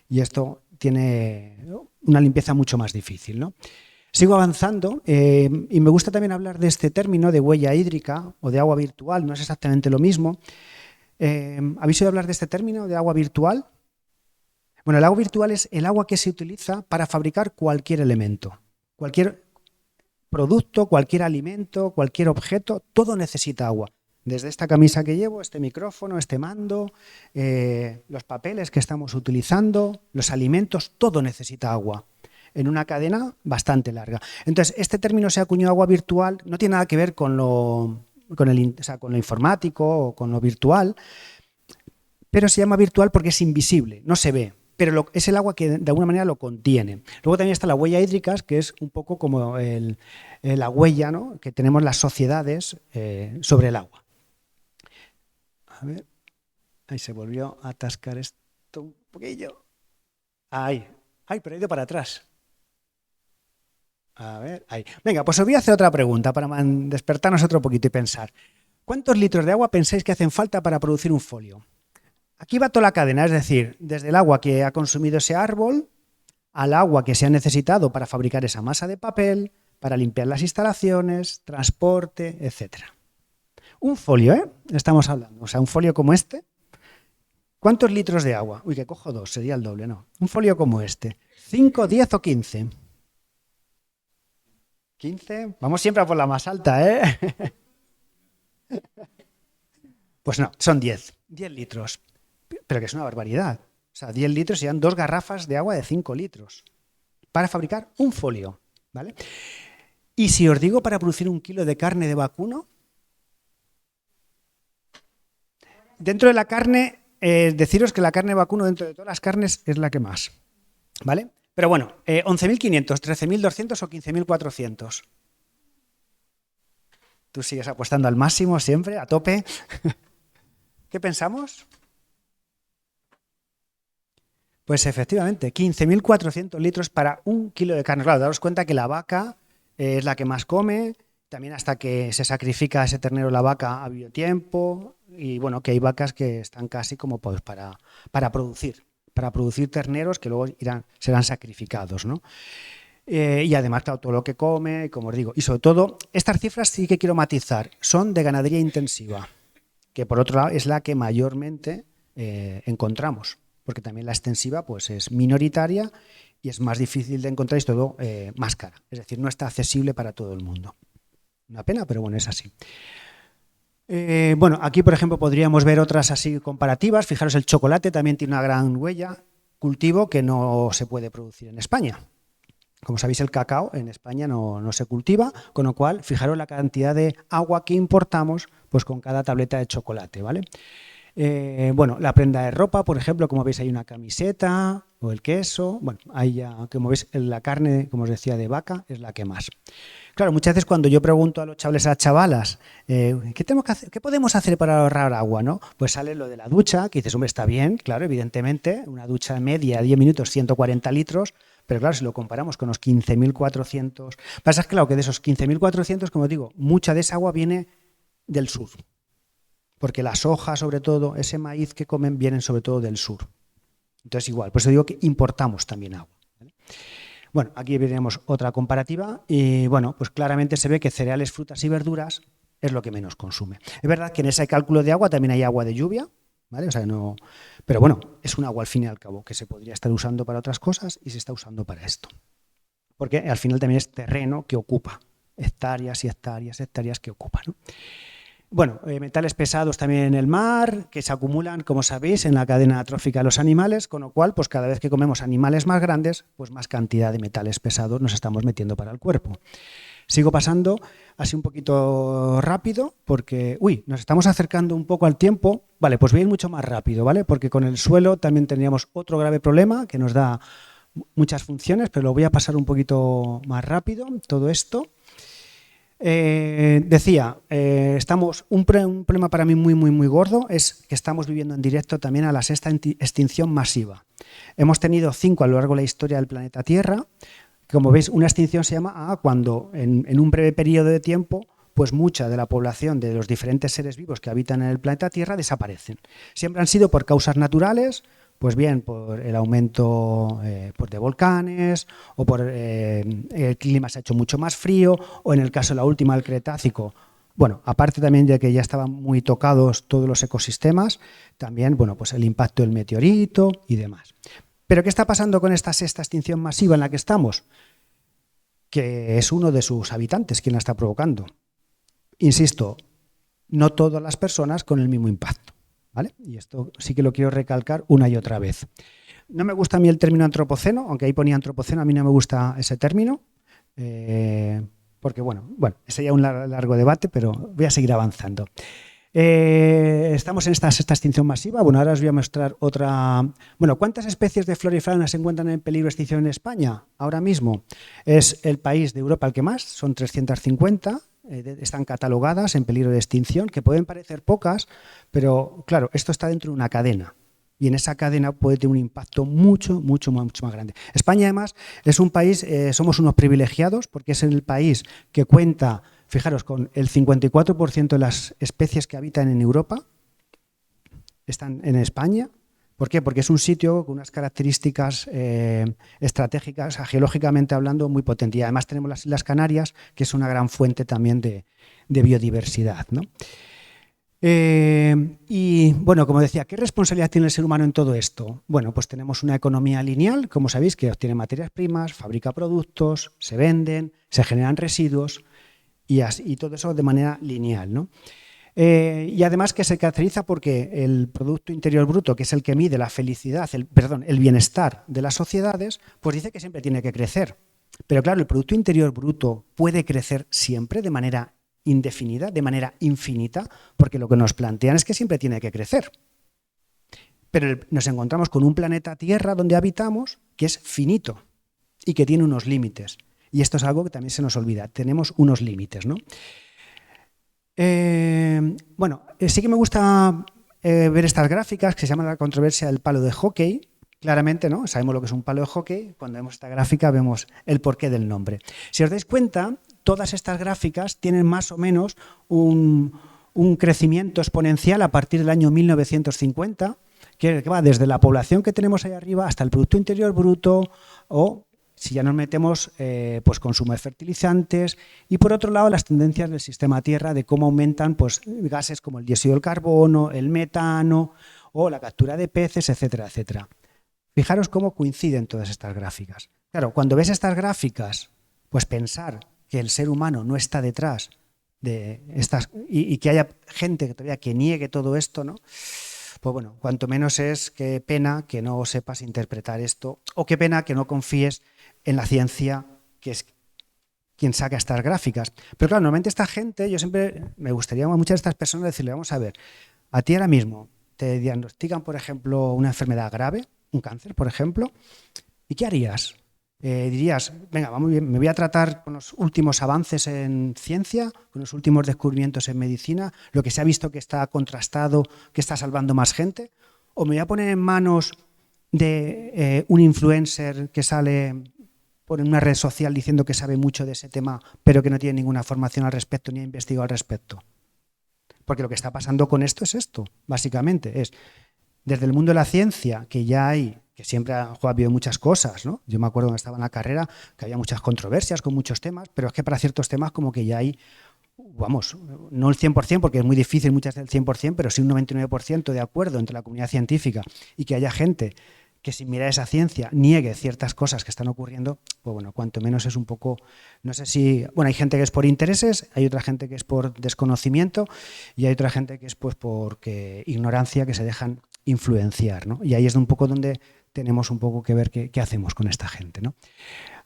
Y esto tiene una limpieza mucho más difícil, ¿no? Sigo avanzando y me gusta también hablar de este término de huella hídrica o de agua virtual, no es exactamente lo mismo. ¿Habéis oído hablar de este término de agua virtual? Bueno, el agua virtual es el agua que se utiliza para fabricar cualquier elemento, cualquier producto, cualquier alimento, cualquier objeto, todo necesita agua. Desde esta camisa que llevo, este micrófono, este mando, los papeles que estamos utilizando, los alimentos, todo necesita agua. En una cadena bastante larga. Entonces, este término se acuñó agua virtual, no tiene nada que ver con lo informático o con lo virtual, pero se llama virtual porque es invisible, no se ve. Pero es el agua que de alguna manera lo contiene. Luego también está la huella hídrica, que es un poco como la huella, ¿no?, que tenemos las sociedades sobre el agua. A ver, ahí se volvió a atascar esto un poquillo. Ahí, pero he ido para atrás. A ver, ahí. Venga, pues os voy a hacer otra pregunta para despertarnos otro poquito y pensar. ¿Cuántos litros de agua pensáis que hacen falta para producir un folio? Aquí va toda la cadena, es decir, desde el agua que ha consumido ese árbol al agua que se ha necesitado para fabricar esa masa de papel, para limpiar las instalaciones, transporte, etc. Un folio, estamos hablando, o sea, un folio como este. ¿Cuántos litros de agua? Uy, que cojo 2, sería el doble, ¿no? Un folio como este. ¿5, 10 o 15? 15. Vamos siempre a por la más alta, ¿eh? Pues no, son 10. 10 litros. Pero que es una barbaridad. O sea, 10 litros serían 2 garrafas de agua de 5 litros para fabricar un folio, ¿vale? Y si os digo para producir 1 kilo de carne de vacuno, dentro de la carne, deciros que la carne de vacuno dentro de todas las carnes es la que más, ¿vale? Pero bueno, 11.500, 13.200 o 15.400. Tú sigues apostando al máximo siempre, a tope. ¿Qué pensamos? Pues efectivamente, 15.400 litros para 1 kilo de carne. Claro, daros cuenta que la vaca es la que más come, también hasta que se sacrifica ese ternero la vaca ha habido tiempo, y bueno, que hay vacas que están casi como pues para producir terneros que luego serán sacrificados, ¿no? Y además, claro, todo lo que come, como os digo, y sobre todo, estas cifras sí que quiero matizar, son de ganadería intensiva, que por otro lado es la que mayormente encontramos, porque también la extensiva pues es minoritaria y es más difícil de encontrar y es todo más cara, es decir, no está accesible para todo el mundo. Una pena, pero bueno, es así. Bueno, aquí por ejemplo podríamos ver otras así comparativas. Fijaros, el chocolate también tiene una gran huella, cultivo que no se puede producir en España. Como sabéis, el cacao en España no se cultiva, con lo cual, fijaros la cantidad de agua que importamos pues con cada tableta de chocolate, ¿vale? Bueno, la prenda de ropa, por ejemplo, como veis hay una camiseta o el queso. Bueno, ahí ya, como veis, la carne, como os decía, de vaca es la que más. Claro, muchas veces cuando yo pregunto a los chavales, a las chavalas, ¿qué tenemos que hacer? ¿Qué podemos hacer para ahorrar agua, no? Pues sale lo de la ducha, que dices, hombre, está bien, claro, evidentemente, una ducha media, 10 minutos, 140 litros, pero claro, si lo comparamos con los 15.400, pasa es claro que de esos 15.400, como digo, mucha de esa agua viene del sur, porque la soja, sobre todo, ese maíz que comen, vienen sobre todo del sur. Entonces igual, por eso digo que importamos también agua, ¿vale? Bueno, aquí veremos otra comparativa y bueno, pues claramente se ve que cereales, frutas y verduras es lo que menos consume. Es verdad que en ese cálculo de agua también hay agua de lluvia, ¿vale? O sea, no, pero bueno, es un agua al fin y al cabo que se podría estar usando para otras cosas y se está usando para esto. Porque al final también es terreno que ocupa, hectáreas y hectáreas, hectáreas que ocupa, ¿no? Bueno, metales pesados también en el mar, que se acumulan, como sabéis, en la cadena trófica de los animales, con lo cual, pues cada vez que comemos animales más grandes, pues más cantidad de metales pesados nos estamos metiendo para el cuerpo. Sigo pasando así un poquito rápido porque, nos estamos acercando un poco al tiempo. Vale, pues voy a ir mucho más rápido, ¿vale? Porque con el suelo también teníamos otro grave problema que nos da muchas funciones, pero lo voy a pasar un poquito más rápido, todo esto. Decía, un problema para mí muy gordo es que estamos viviendo en directo también a la sexta extinción masiva. Hemos tenido 5 a lo largo de la historia del planeta Tierra. Como veis, una extinción se llama cuando en un breve periodo de tiempo pues mucha de la población de los diferentes seres vivos que habitan en el planeta Tierra desaparecen. Siempre han sido por causas naturales, pues bien por el aumento de volcanes o por el clima se ha hecho mucho más frío o en el caso de la última, el Cretácico. Bueno, aparte también de que ya estaban muy tocados todos los ecosistemas, también bueno, pues el impacto del meteorito y demás. ¿Pero qué está pasando con esta sexta extinción masiva en la que estamos? Que es uno de sus habitantes quien la está provocando. Insisto, no todas las personas con el mismo impacto, ¿vale? Y esto sí que lo quiero recalcar una y otra vez. No me gusta a mí el término antropoceno, aunque ahí ponía antropoceno, a mí no me gusta ese término, porque bueno, sería un largo debate, pero voy a seguir avanzando. Estamos en esta sexta extinción masiva. Bueno, ahora os voy a mostrar otra. Bueno, ¿cuántas especies de flora y fauna se encuentran en peligro de extinción en España? Ahora mismo es el país de Europa el que más, son 350. Están catalogadas en peligro de extinción, que pueden parecer pocas, pero claro, esto está dentro de una cadena y en esa cadena puede tener un impacto mucho más grande. España además es un país, somos unos privilegiados porque es el país que cuenta, fijaros, con el 54% de las especies que habitan en Europa están en España. ¿Por qué? Porque es un sitio con unas características estratégicas, geológicamente hablando, muy potente. Y además tenemos las Islas Canarias, que es una gran fuente también de biodiversidad, ¿no? Y bueno, como decía, ¿qué responsabilidad tiene el ser humano en todo esto? Bueno, pues tenemos una economía lineal, como sabéis, que obtiene materias primas, fabrica productos, se venden, se generan residuos y todo eso de manera lineal, ¿no? Y además que se caracteriza porque el Producto Interior Bruto, que es el que mide la felicidad, el bienestar de las sociedades, pues dice que siempre tiene que crecer. Pero claro, el Producto Interior Bruto puede crecer siempre de manera indefinida, de manera infinita, porque lo que nos plantean es que siempre tiene que crecer. Pero nos encontramos con un planeta Tierra donde habitamos que es finito y que tiene unos límites. Y esto es algo que también se nos olvida. Tenemos unos límites, ¿no? Sí que me gusta ver estas gráficas que se llama la controversia del palo de hockey. Claramente, ¿no? Sabemos lo que es un palo de hockey. Cuando vemos esta gráfica vemos el porqué del nombre. Si os dais cuenta, todas estas gráficas tienen más o menos un crecimiento exponencial a partir del año 1950, que va desde la población que tenemos ahí arriba hasta el Producto Interior Bruto o, si ya nos metemos, pues consumo de fertilizantes y, por otro lado, las tendencias del sistema Tierra de cómo aumentan pues, gases como el dióxido del carbono, el metano o la captura de peces, etcétera, etcétera. Fijaros cómo coinciden todas estas gráficas. Claro, cuando ves estas gráficas, pues pensar que el ser humano no está detrás de estas y que haya gente que todavía que niegue todo esto, ¿no? Pues bueno, cuanto menos es qué pena que no sepas interpretar esto o qué pena que no confíes en la ciencia, que es quien saca estas gráficas. Pero claro, normalmente esta gente, yo siempre me gustaría a muchas de estas personas decirle, vamos a ver, a ti ahora mismo te diagnostican, por ejemplo, una enfermedad grave, un cáncer, por ejemplo, ¿y qué harías? Dirías, venga, vamos bien, me voy a tratar con los últimos avances en ciencia, con los últimos descubrimientos en medicina, lo que se ha visto que está contrastado, que está salvando más gente, o me voy a poner en manos de un influencer que sale por una red social diciendo que sabe mucho de ese tema, pero que no tiene ninguna formación al respecto ni ha investigado al respecto. Porque lo que está pasando con esto es esto, básicamente, es desde el mundo de la ciencia, que ya hay, que siempre ha habido muchas cosas, ¿no? Yo me acuerdo cuando estaba en la carrera que había muchas controversias con muchos temas, pero es que para ciertos temas como que ya hay, vamos, no el 100%, porque es muy difícil muchas del 100%, pero sí un 99% de acuerdo entre la comunidad científica y que haya gente que sin mirar esa ciencia niegue ciertas cosas que están ocurriendo, pues bueno, cuanto menos es un poco, no sé si, bueno, hay gente que es por intereses, hay otra gente que es por desconocimiento y hay otra gente que es pues por ignorancia, que se dejan influenciar, ¿no? Y ahí es un poco donde tenemos un poco que ver qué hacemos con esta gente, ¿no?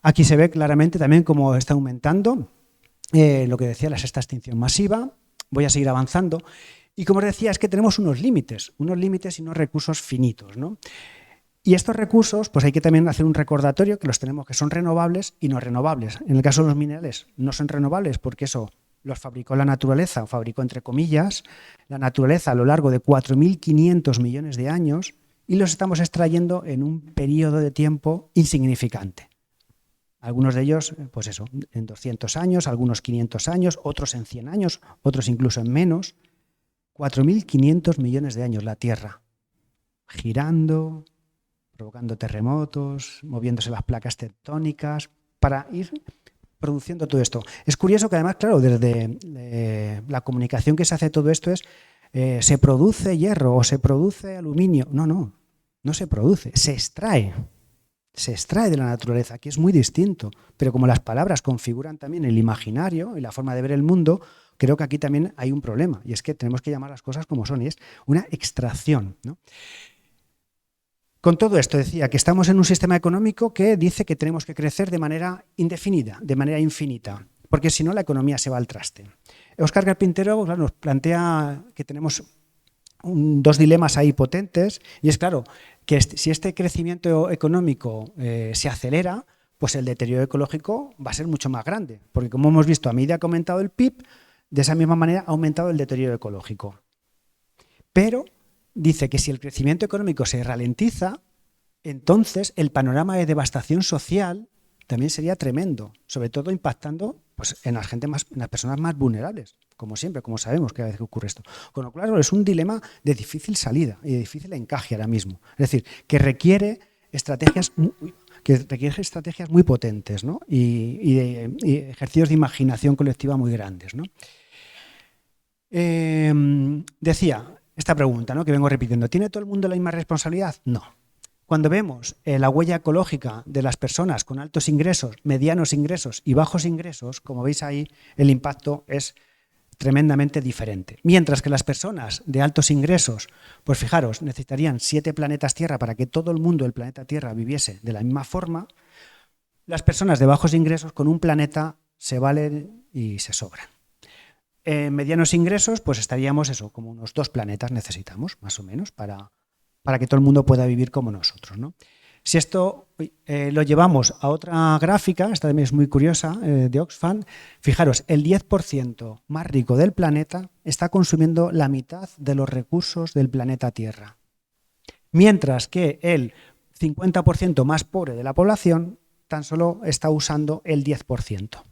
Aquí se ve claramente también cómo está aumentando lo que decía, la sexta extinción masiva. Voy a seguir avanzando. Y como os decía, es que tenemos unos límites y unos recursos finitos, ¿no? Y estos recursos, pues hay que también hacer un recordatorio que los tenemos que son renovables y no renovables. En el caso de los minerales no son renovables porque eso los fabricó la naturaleza, o fabricó entre comillas, la naturaleza a lo largo de 4.500 millones de años y los estamos extrayendo en un periodo de tiempo insignificante. Algunos de ellos, pues eso, en 200 años, algunos 500 años, otros en 100 años, otros incluso en menos. 4.500 millones de años la Tierra, girando, provocando terremotos, moviéndose las placas tectónicas, para ir produciendo todo esto. Es curioso que además, claro, desde la comunicación que se hace todo esto es se produce hierro o se produce aluminio. No se produce, se extrae de la naturaleza, que es muy distinto. Pero como las palabras configuran también el imaginario y la forma de ver el mundo, creo que aquí también hay un problema, y es que tenemos que llamar las cosas como son, y es una extracción, ¿no? Con todo esto decía que estamos en un sistema económico que dice que tenemos que crecer de manera indefinida, de manera infinita, porque si no la economía se va al traste. Óscar Carpintero, claro, nos plantea que tenemos dos dilemas ahí potentes, y es claro que si este crecimiento económico se acelera, pues el deterioro ecológico va a ser mucho más grande, porque como hemos visto, a medida que ha aumentado el PIB, de esa misma manera ha aumentado el deterioro ecológico. Pero dice que si el crecimiento económico se ralentiza, entonces el panorama de devastación social también sería tremendo, sobre todo impactando pues, en las personas más vulnerables, como siempre, como sabemos que a veces ocurre esto. Con lo cual es un dilema de difícil salida y de difícil encaje ahora mismo. Es decir, que requiere estrategias muy potentes, ¿no? y ejercicios de imaginación colectiva muy grandes, ¿no? Decía esta pregunta, ¿no?, que vengo repitiendo, ¿tiene todo el mundo la misma responsabilidad? No. Cuando vemos la huella ecológica de las personas con altos ingresos, medianos ingresos y bajos ingresos, como veis ahí, el impacto es tremendamente diferente. Mientras que las personas de altos ingresos, pues fijaros, necesitarían 7 planetas Tierra para que todo el mundo del planeta Tierra viviese de la misma forma, las personas de bajos ingresos con un planeta se valen y se sobran. En medianos ingresos, pues estaríamos eso, como unos 2 planetas necesitamos, más o menos, para que todo el mundo pueda vivir como nosotros, ¿no? Si esto lo llevamos a otra gráfica, esta también es muy curiosa, de Oxfam, fijaros, el 10% más rico del planeta está consumiendo la mitad de los recursos del planeta Tierra, mientras que el 50% más pobre de la población tan solo está usando el 10%.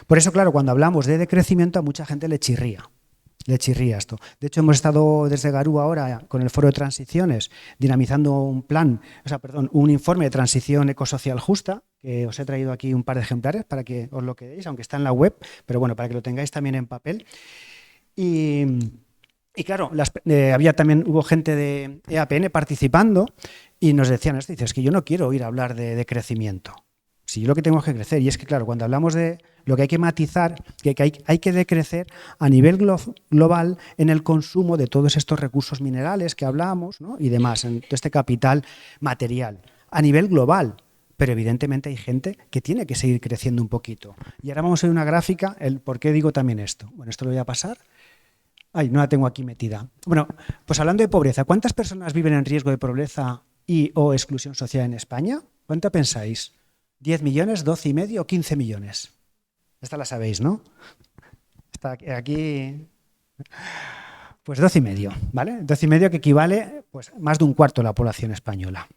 Por eso, claro, cuando hablamos de decrecimiento a mucha gente le chirría esto. De hecho, hemos estado desde Garú ahora con el Foro de Transiciones dinamizando un informe de transición ecosocial justa, que os he traído aquí un par de ejemplares para que os lo quedéis, aunque está en la web, pero bueno, para que lo tengáis también en papel. Y claro, hubo gente de EAPN participando y nos decían esto, dices, es que yo no quiero oír hablar de crecimiento. Si yo lo que tengo es que crecer, y es que claro, cuando hablamos de lo que hay que matizar, que hay que decrecer a nivel global en el consumo de todos estos recursos minerales que hablamos, ¿no? Y demás, en este capital material, a nivel global. Pero evidentemente hay gente que tiene que seguir creciendo un poquito. Y ahora vamos a ver una gráfica, ¿por qué digo también esto? Bueno, esto lo voy a pasar. Ay, no la tengo aquí metida. Bueno, pues hablando de pobreza, ¿cuántas personas viven en riesgo de pobreza o exclusión social en España? ¿Cuánto pensáis? ¿10 millones, 12,5 o 15 millones? Esta la sabéis, ¿no? Está aquí. Pues 12,5, ¿vale? 12,5 que equivale pues más de un cuarto de la población española.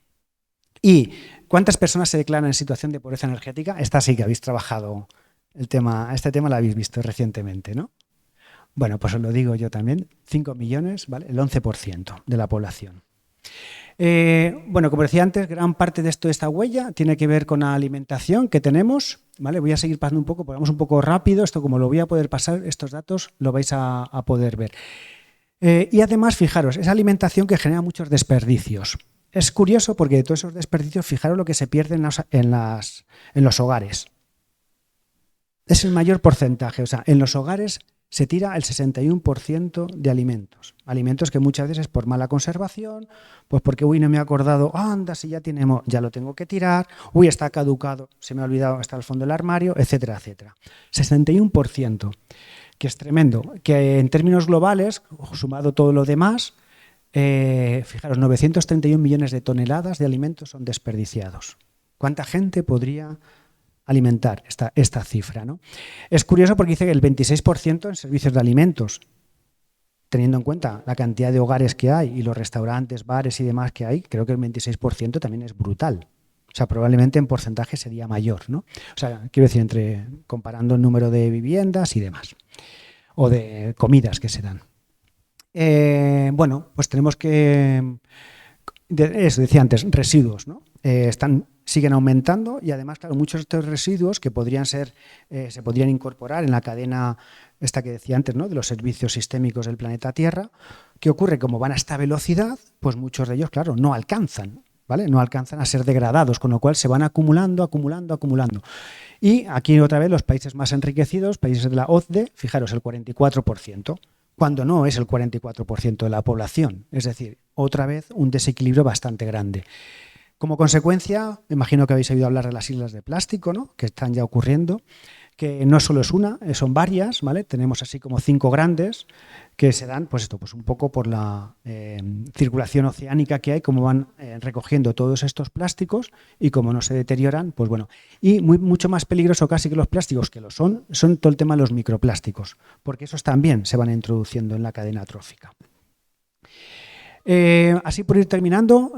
¿Y cuántas personas se declaran en situación de pobreza energética? Esta sí que habéis trabajado este tema lo habéis visto recientemente, ¿no? Bueno, pues os lo digo yo también, 5 millones, ¿vale? El 11% de la población. Bueno, como decía antes, gran parte de esta huella tiene que ver con la alimentación que tenemos, ¿vale? Voy a seguir pasando un poco, porque vamos un poco rápido, esto como lo voy a poder pasar, estos datos lo vais a poder ver. Y además, fijaros, esa alimentación que genera muchos desperdicios. Es curioso porque de todos esos desperdicios, fijaros lo que se pierde en los hogares. Es el mayor porcentaje, o sea, en los hogares se tira el 61% de alimentos. Alimentos que muchas veces por mala conservación, pues porque, no me he acordado, anda, si ya lo tengo que tirar, está caducado, se me ha olvidado, está al fondo del armario, etcétera, etcétera. 61%, que es tremendo. Que en términos globales, sumado todo lo demás, fijaros, 931 millones de toneladas de alimentos son desperdiciados. ¿Cuánta gente podría alimentar esta cifra, ¿no? Es curioso porque dice que el 26% en servicios de alimentos, teniendo en cuenta la cantidad de hogares que hay y los restaurantes, bares y demás que hay, creo que el 26% también es brutal. O sea, probablemente en porcentaje sería mayor, ¿no? O sea, quiero decir, comparando el número de viviendas y demás, o de comidas que se dan. Bueno, pues tenemos que, eso decía antes, residuos, ¿no? Siguen aumentando y además, claro, muchos de estos residuos que se podrían incorporar en la cadena esta que decía antes, ¿no? De los servicios sistémicos del planeta Tierra. ¿Qué ocurre? Como van a esta velocidad, pues muchos de ellos, claro, no alcanzan, ¿vale? No alcanzan a ser degradados, con lo cual se van acumulando. Y aquí otra vez los países más enriquecidos, países de la OCDE, fijaros, el 44%, cuando no es el 44% de la población. Es decir, otra vez un desequilibrio bastante grande. Como consecuencia, me imagino que habéis oído hablar de las islas de plástico, ¿no? Que están ya ocurriendo, que no solo es una, son varias, ¿vale? Tenemos así como 5 grandes que se dan, pues un poco por la circulación oceánica que hay, como van recogiendo todos estos plásticos y como no se deterioran, pues bueno. Y mucho más peligroso casi que los plásticos, que lo son todo el tema de los microplásticos, porque esos también se van introduciendo en la cadena trófica. Así por ir terminando,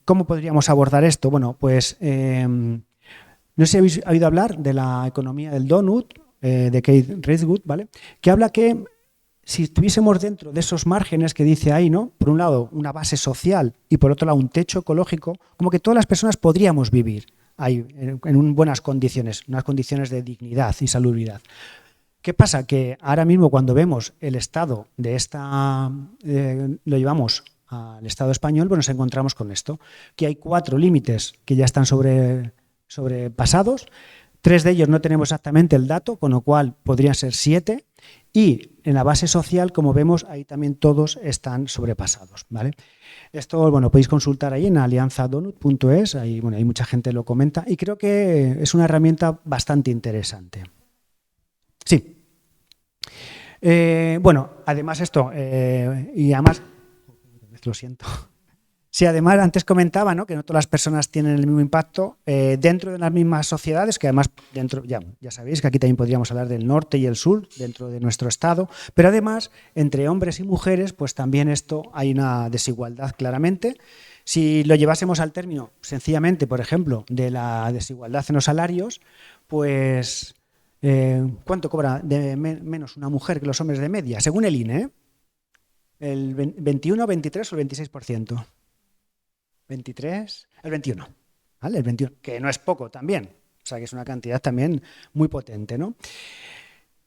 ¿cómo podríamos abordar esto? Bueno, pues no sé si habéis oído hablar de la economía del donut, de Kate Rathwood, ¿vale? Que habla que si estuviésemos dentro de esos márgenes que dice ahí, ¿no? Por un lado, una base social y por otro lado, un techo ecológico, como que todas las personas podríamos vivir ahí en buenas condiciones, unas condiciones de dignidad y salubridad. ¿Qué pasa? Que ahora mismo cuando vemos el estado de lo llevamos al Estado español, pues nos encontramos con esto, que hay 4 límites que ya están sobrepasados, 3 de ellos no tenemos exactamente el dato, con lo cual podrían ser 7. Y en la base social, como vemos, ahí también todos están sobrepasados, ¿vale? Esto, bueno, podéis consultar ahí en alianzadonut.es, ahí, bueno, hay mucha gente lo comenta y creo que es una herramienta bastante interesante. Sí. Bueno, además esto, y además, lo siento. Sí, además antes comentaba, ¿no?, que no todas las personas tienen el mismo impacto dentro de las mismas sociedades, que además dentro, ya sabéis que aquí también podríamos hablar del norte y el sur dentro de nuestro estado, pero además entre hombres y mujeres, pues también esto hay una desigualdad claramente. Si lo llevásemos al término sencillamente, por ejemplo, de la desigualdad en los salarios, pues ¿cuánto cobra menos una mujer que los hombres de media? Según el INE, el 21, 23 o el 26%. 23, el 21, ¿vale? El 21, que no es poco también, o sea que es una cantidad también muy potente, ¿no?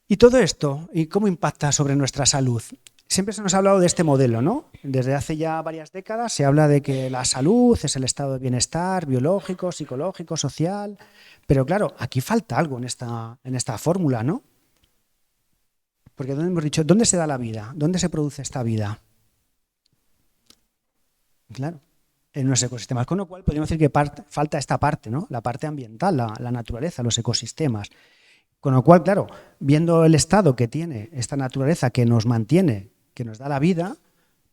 Y todo esto, ¿y cómo impacta sobre nuestra salud? Siempre se nos ha hablado de este modelo, ¿no? Desde hace ya varias décadas se habla de que la salud es el estado de bienestar biológico, psicológico, social, pero claro, aquí falta algo en esta fórmula, ¿no? Porque hemos dicho, ¿dónde se da la vida? ¿Dónde se produce esta vida? Claro, en los ecosistemas, con lo cual podríamos decir que falta esta parte, ¿no? La parte ambiental, la naturaleza, los ecosistemas. Con lo cual, claro, viendo el estado que tiene esta naturaleza que nos mantiene, que nos da la vida,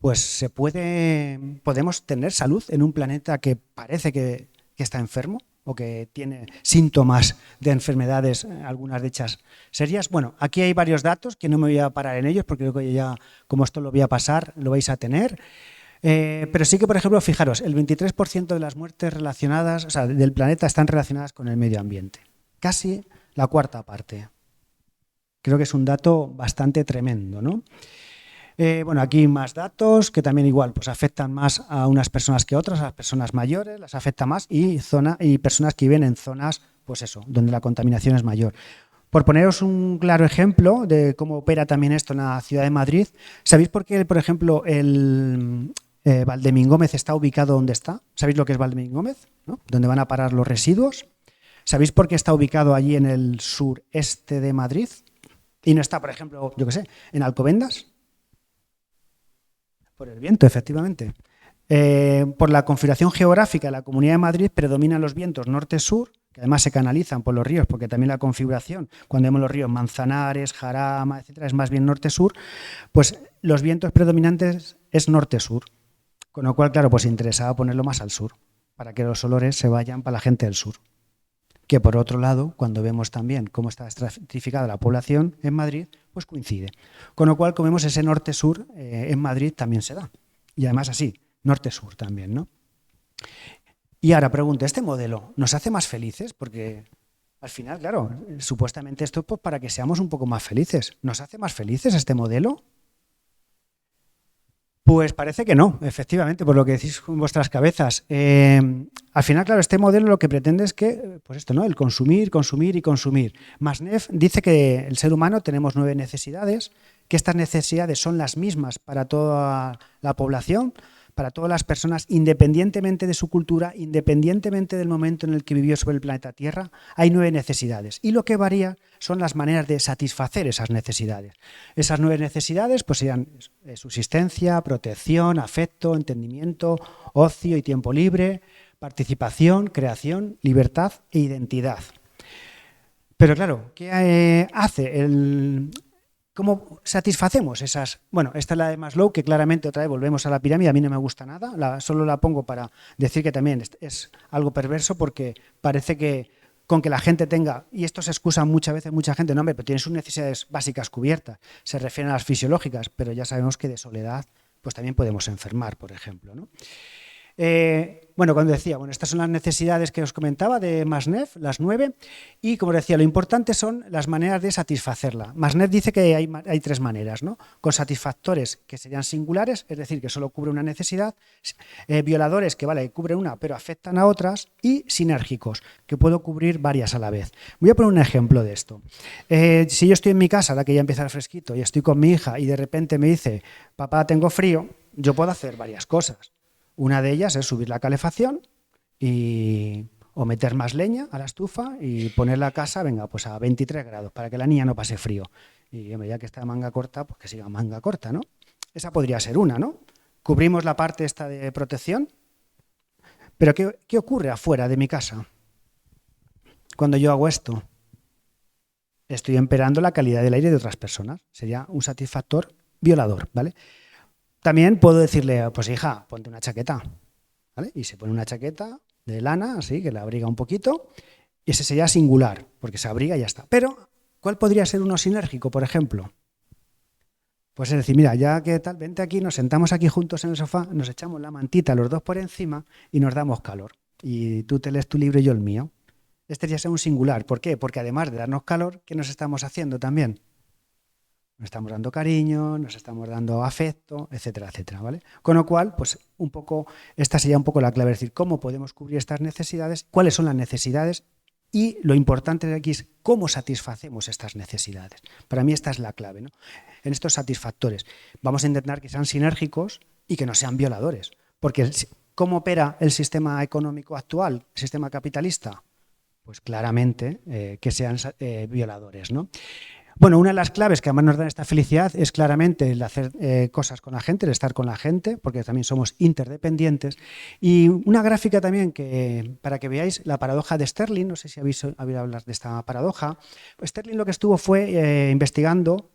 pues podemos tener salud en un planeta que parece que está enfermo o que tiene síntomas de enfermedades, algunas de ellas serias. Bueno, aquí hay varios datos que no me voy a parar en ellos porque creo que ya, como esto lo voy a pasar, lo vais a tener. Pero sí que, por ejemplo, fijaros, el 23% de las muertes relacionadas, o sea, del planeta están relacionadas con el medio ambiente. Casi la cuarta parte. Creo que es un dato bastante tremendo, ¿no? Bueno, aquí más datos que también igual pues afectan más a unas personas que a otras, a las personas mayores las afecta más y personas que viven en zonas, pues eso, donde la contaminación es mayor. Por poneros un claro ejemplo de cómo opera también esto en la ciudad de Madrid, ¿sabéis por qué, por ejemplo, el Valdemingómez está ubicado donde está? ¿Sabéis lo que es Valdemingómez? ¿No? ¿Dónde van a parar los residuos? ¿Sabéis por qué está ubicado allí en el sureste de Madrid? Y no está, por ejemplo, yo qué sé, en Alcobendas. Por el viento, efectivamente. Por la configuración geográfica de la Comunidad de Madrid predominan los vientos norte-sur, que además se canalizan por los ríos, porque también la configuración, cuando vemos los ríos Manzanares, Jarama, etcétera, es más bien norte-sur, pues los vientos predominantes es norte-sur. Con lo cual, claro, pues interesaba ponerlo más al sur, para que los olores se vayan para la gente del sur. Que por otro lado, cuando vemos también cómo está estratificada la población en Madrid, pues coincide. Con lo cual, como vemos, ese norte-sur en Madrid también se da. Y además así, norte-sur también, ¿no? Y ahora pregunto, ¿este modelo nos hace más felices? Porque al final, claro, supuestamente esto es pues, para que seamos un poco más felices. ¿Nos hace más felices este modelo? Pues parece que no, efectivamente, por lo que decís con vuestras cabezas. Al final, claro, este modelo lo que pretende es que, pues esto, ¿no? El consumir, consumir y consumir. Masnev dice que el ser humano tenemos 9 necesidades, que estas necesidades son las mismas para toda la población, para todas las personas, independientemente de su cultura, independientemente del momento en el que vivió sobre el planeta Tierra, hay 9 necesidades. Y lo que varía son las maneras de satisfacer esas necesidades. Esas 9 necesidades pues serían subsistencia, protección, afecto, entendimiento, ocio y tiempo libre, participación, creación, libertad e identidad. Pero claro, ¿qué hace ¿Cómo satisfacemos esas? Bueno, esta es la de Maslow, que claramente otra vez volvemos a la pirámide, a mí no me gusta nada, solo la pongo para decir que también es algo perverso porque parece que con que la gente tenga, y esto se excusa muchas veces mucha gente, no hombre, pero tiene sus necesidades básicas cubiertas, se refieren a las fisiológicas, pero ya sabemos que de soledad pues también podemos enfermar, por ejemplo, ¿no? Bueno, cuando decía, bueno, estas son las necesidades que os comentaba de Masnev, las 9, y como decía, lo importante son las maneras de satisfacerla. Masnev dice que hay 3 maneras, ¿no? Con satisfactores que serían singulares, es decir, que solo cubre una necesidad, violadores que vale, cubren una pero afectan a otras, y sinérgicos, que puedo cubrir varias a la vez. Voy a poner un ejemplo de esto. Si yo estoy en mi casa, ahora que ya empieza el fresquito, y estoy con mi hija y de repente me dice, papá, tengo frío, yo puedo hacer varias cosas. Una de ellas es subir la calefacción O meter más leña a la estufa y poner la casa, venga, pues a 23 grados, para que la niña no pase frío. Y hombre, ya que está manga corta, pues que siga manga corta, ¿no? Esa podría ser una, ¿no? Cubrimos la parte esta de protección. Pero ¿qué ocurre afuera de mi casa? Cuando yo hago esto, estoy empeorando la calidad del aire de otras personas. Sería un satisfactor violador, ¿vale? También puedo decirle, pues hija, ponte una chaqueta, ¿vale? Y se pone una chaqueta de lana, así, que la abriga un poquito, y ese sería singular, porque se abriga y ya está. Pero, ¿cuál podría ser uno sinérgico, por ejemplo? Pues es decir, mira, ya que tal, vente aquí, nos sentamos aquí juntos en el sofá, nos echamos la mantita los dos por encima y nos damos calor. Y tú te lees tu libro y yo el mío. Este ya sea un singular. ¿Por qué? Porque además de darnos calor, ¿qué nos estamos haciendo también? Nos estamos dando cariño, nos estamos dando afecto, etcétera, etcétera, ¿vale? Con lo cual, pues un poco, esta sería un poco la clave, es decir, cómo podemos cubrir estas necesidades, cuáles son las necesidades y lo importante de aquí es cómo satisfacemos estas necesidades. Para mí esta es la clave, ¿no? En estos satisfactores. Vamos a intentar que sean sinérgicos y que no sean violadores, porque ¿cómo opera el sistema económico actual, el sistema capitalista? Pues claramente que sean violadores, ¿no? Bueno, una de las claves que además nos dan esta felicidad es claramente el hacer cosas con la gente, el estar con la gente, porque también somos interdependientes. Y una gráfica también que para que veáis la paradoja de Sterling, no sé si habéis oído hablar de esta paradoja. Pues Sterling lo que estuvo fue investigando,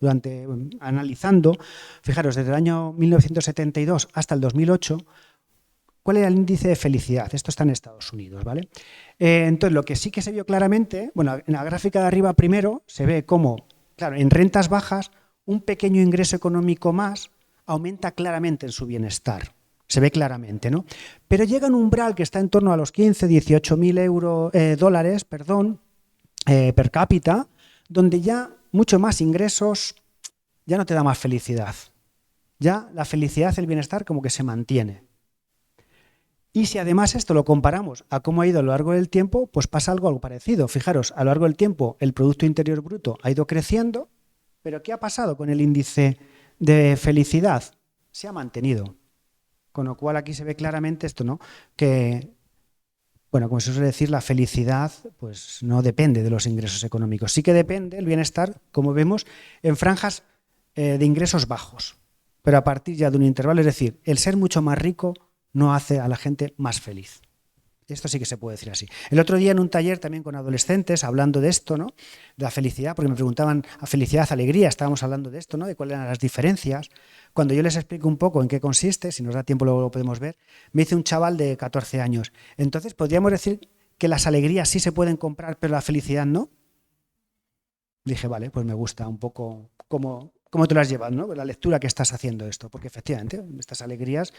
analizando, fijaros, desde el año 1972 hasta el 2008, ¿cuál era el índice de felicidad? Esto está en Estados Unidos, ¿vale? Entonces, lo que sí que se vio claramente, bueno, en la gráfica de arriba primero se ve cómo, claro, en rentas bajas, un pequeño ingreso económico más aumenta claramente en su bienestar. Se ve claramente, ¿no? Pero llega un umbral que está en torno a los 15, 18.000 dólares, per cápita, donde ya mucho más ingresos ya no te da más felicidad. Ya la felicidad, el bienestar como que se mantiene. Y si además esto lo comparamos a cómo ha ido a lo largo del tiempo, pues pasa algo parecido. Fijaros, a lo largo del tiempo el Producto Interior Bruto ha ido creciendo, pero ¿qué ha pasado con el índice de felicidad? Se ha mantenido. Con lo cual aquí se ve claramente esto, ¿no? Que, bueno, como se suele decir, la felicidad pues no depende de los ingresos económicos. Sí que depende el bienestar, como vemos, en franjas de ingresos bajos. Pero a partir ya de un intervalo, es decir, el ser mucho más rico no hace a la gente más feliz. Esto sí que se puede decir así. El otro día en un taller también con adolescentes, hablando de esto, ¿no? De la felicidad, porque me preguntaban a felicidad, alegría, estábamos hablando de esto, ¿no? De cuáles eran las diferencias. Cuando yo les explico un poco en qué consiste, si nos da tiempo luego lo podemos ver, me dice un chaval de 14 años. Entonces, ¿podríamos decir que las alegrías sí se pueden comprar, pero la felicidad no? Dije, vale, pues me gusta un poco cómo te lo has llevado, ¿no? La lectura que estás haciendo esto, porque efectivamente estas alegrías,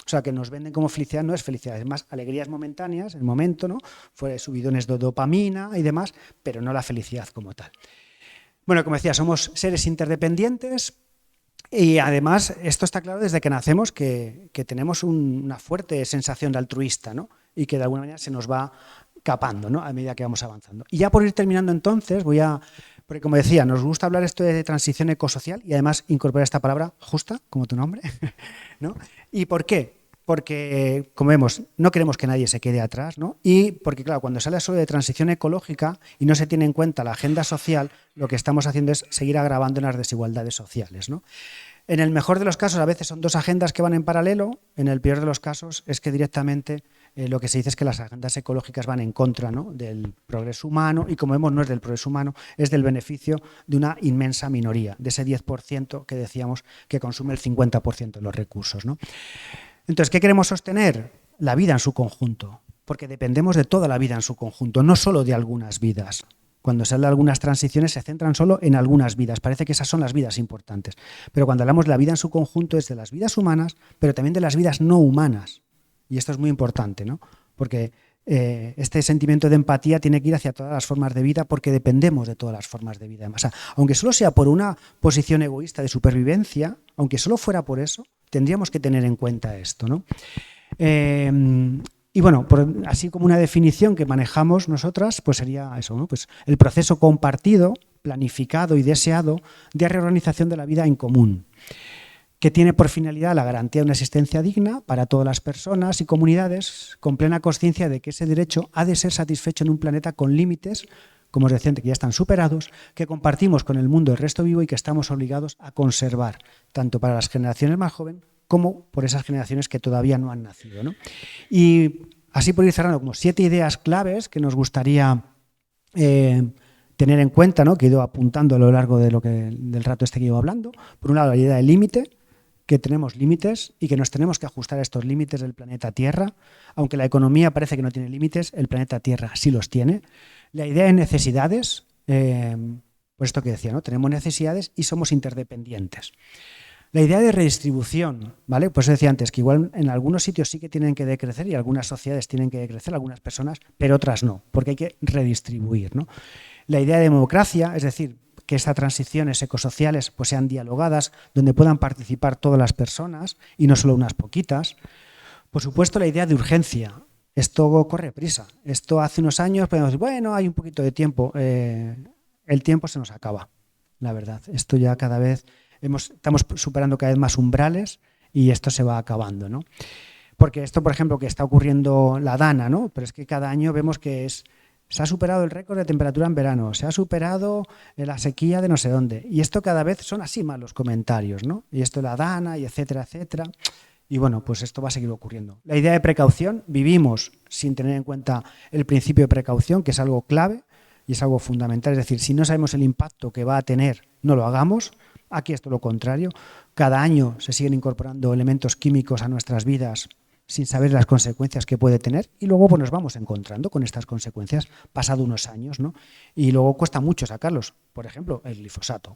o sea, que nos venden como felicidad, no es felicidad, es más alegrías momentáneas, el momento, ¿no? Fue subidones de dopamina y demás, pero no la felicidad como tal. Bueno, como decía, somos seres interdependientes y además esto está claro desde que nacemos, que tenemos una fuerte sensación de altruista, ¿no? Y que de alguna manera se nos va capando, ¿no? A medida que vamos avanzando. Y ya por ir terminando entonces, porque como decía, nos gusta hablar esto de transición ecosocial y además incorporar esta palabra justa, como tu nombre, ¿no? ¿Y por qué? Porque, como vemos, no queremos que nadie se quede atrás, ¿no? Y porque, claro, cuando sale solo de transición ecológica y no se tiene en cuenta la agenda social, lo que estamos haciendo es seguir agravando las desigualdades sociales, ¿no? En el mejor de los casos, a veces son dos agendas que van en paralelo, en el peor de los casos es que directamente lo que se dice es que las agendas ecológicas van en contra, ¿no? Del progreso humano y, como vemos, no es del progreso humano, es del beneficio de una inmensa minoría, de ese 10% que decíamos que consume el 50% de los recursos, ¿no? Entonces, ¿qué queremos sostener? La vida en su conjunto, porque dependemos de toda la vida en su conjunto, no solo de algunas vidas. Cuando se habla de algunas transiciones se centran solo en algunas vidas, parece que esas son las vidas importantes, pero cuando hablamos de la vida en su conjunto es de las vidas humanas, pero también de las vidas no humanas. Y esto es muy importante, ¿no? Porque este sentimiento de empatía tiene que ir hacia todas las formas de vida porque dependemos de todas las formas de vida. O sea, aunque solo sea por una posición egoísta de supervivencia, aunque solo fuera por eso, tendríamos que tener en cuenta esto, ¿no? Y bueno, así como una definición que manejamos nosotras, pues sería eso, ¿no? Pues el proceso compartido, planificado y deseado de reorganización de la vida en común. que tiene por finalidad la garantía de una existencia digna para todas las personas y comunidades, con plena conciencia de que ese derecho ha de ser satisfecho en un planeta con límites, como os decía antes, que ya están superados, que compartimos con el mundo del resto vivo y que estamos obligados a conservar, tanto para las generaciones más jóvenes como por esas generaciones que todavía no han nacido, ¿no? Y así por ir cerrando, como 7 ideas claves que nos gustaría tener en cuenta, ¿no? Que he ido apuntando a lo largo de del rato este que llevo hablando. Por un lado, la idea del límite, que tenemos límites y que nos tenemos que ajustar a estos límites del planeta Tierra. Aunque la economía parece que no tiene límites, el planeta Tierra sí los tiene. La idea de necesidades, por esto que decía, ¿no? Tenemos necesidades y somos interdependientes. La idea de redistribución, ¿vale? Pues decía antes que igual en algunos sitios sí que tienen que decrecer y algunas sociedades tienen que decrecer, algunas personas, pero otras no, porque hay que redistribuir, ¿no? La idea de democracia, es decir, que estas transiciones ecosociales pues sean dialogadas, donde puedan participar todas las personas y no solo unas poquitas. Por supuesto, la idea de urgencia. Esto corre prisa. Esto hace unos años podemos decir, bueno, hay un poquito de tiempo. El tiempo se nos acaba, la verdad. Esto ya cada vez estamos superando cada vez más umbrales y esto se va acabando, ¿no? Porque esto, por ejemplo, que está ocurriendo la Dana, ¿no? Pero es que cada año vemos que se ha superado el récord de temperatura en verano, se ha superado la sequía de no sé dónde. Y esto cada vez son así más los comentarios, ¿no? Y esto la Dana y etcétera, etcétera. Y bueno, pues esto va a seguir ocurriendo. La idea de precaución, vivimos sin tener en cuenta el principio de precaución, que es algo clave y es algo fundamental. Es decir, si no sabemos el impacto que va a tener, no lo hagamos. Aquí es todo lo contrario. Cada año se siguen incorporando elementos químicos a nuestras vidas sin saber las consecuencias que puede tener y luego pues, nos vamos encontrando con estas consecuencias pasado unos años, ¿no? Y luego cuesta mucho sacarlos. Por ejemplo, el glifosato.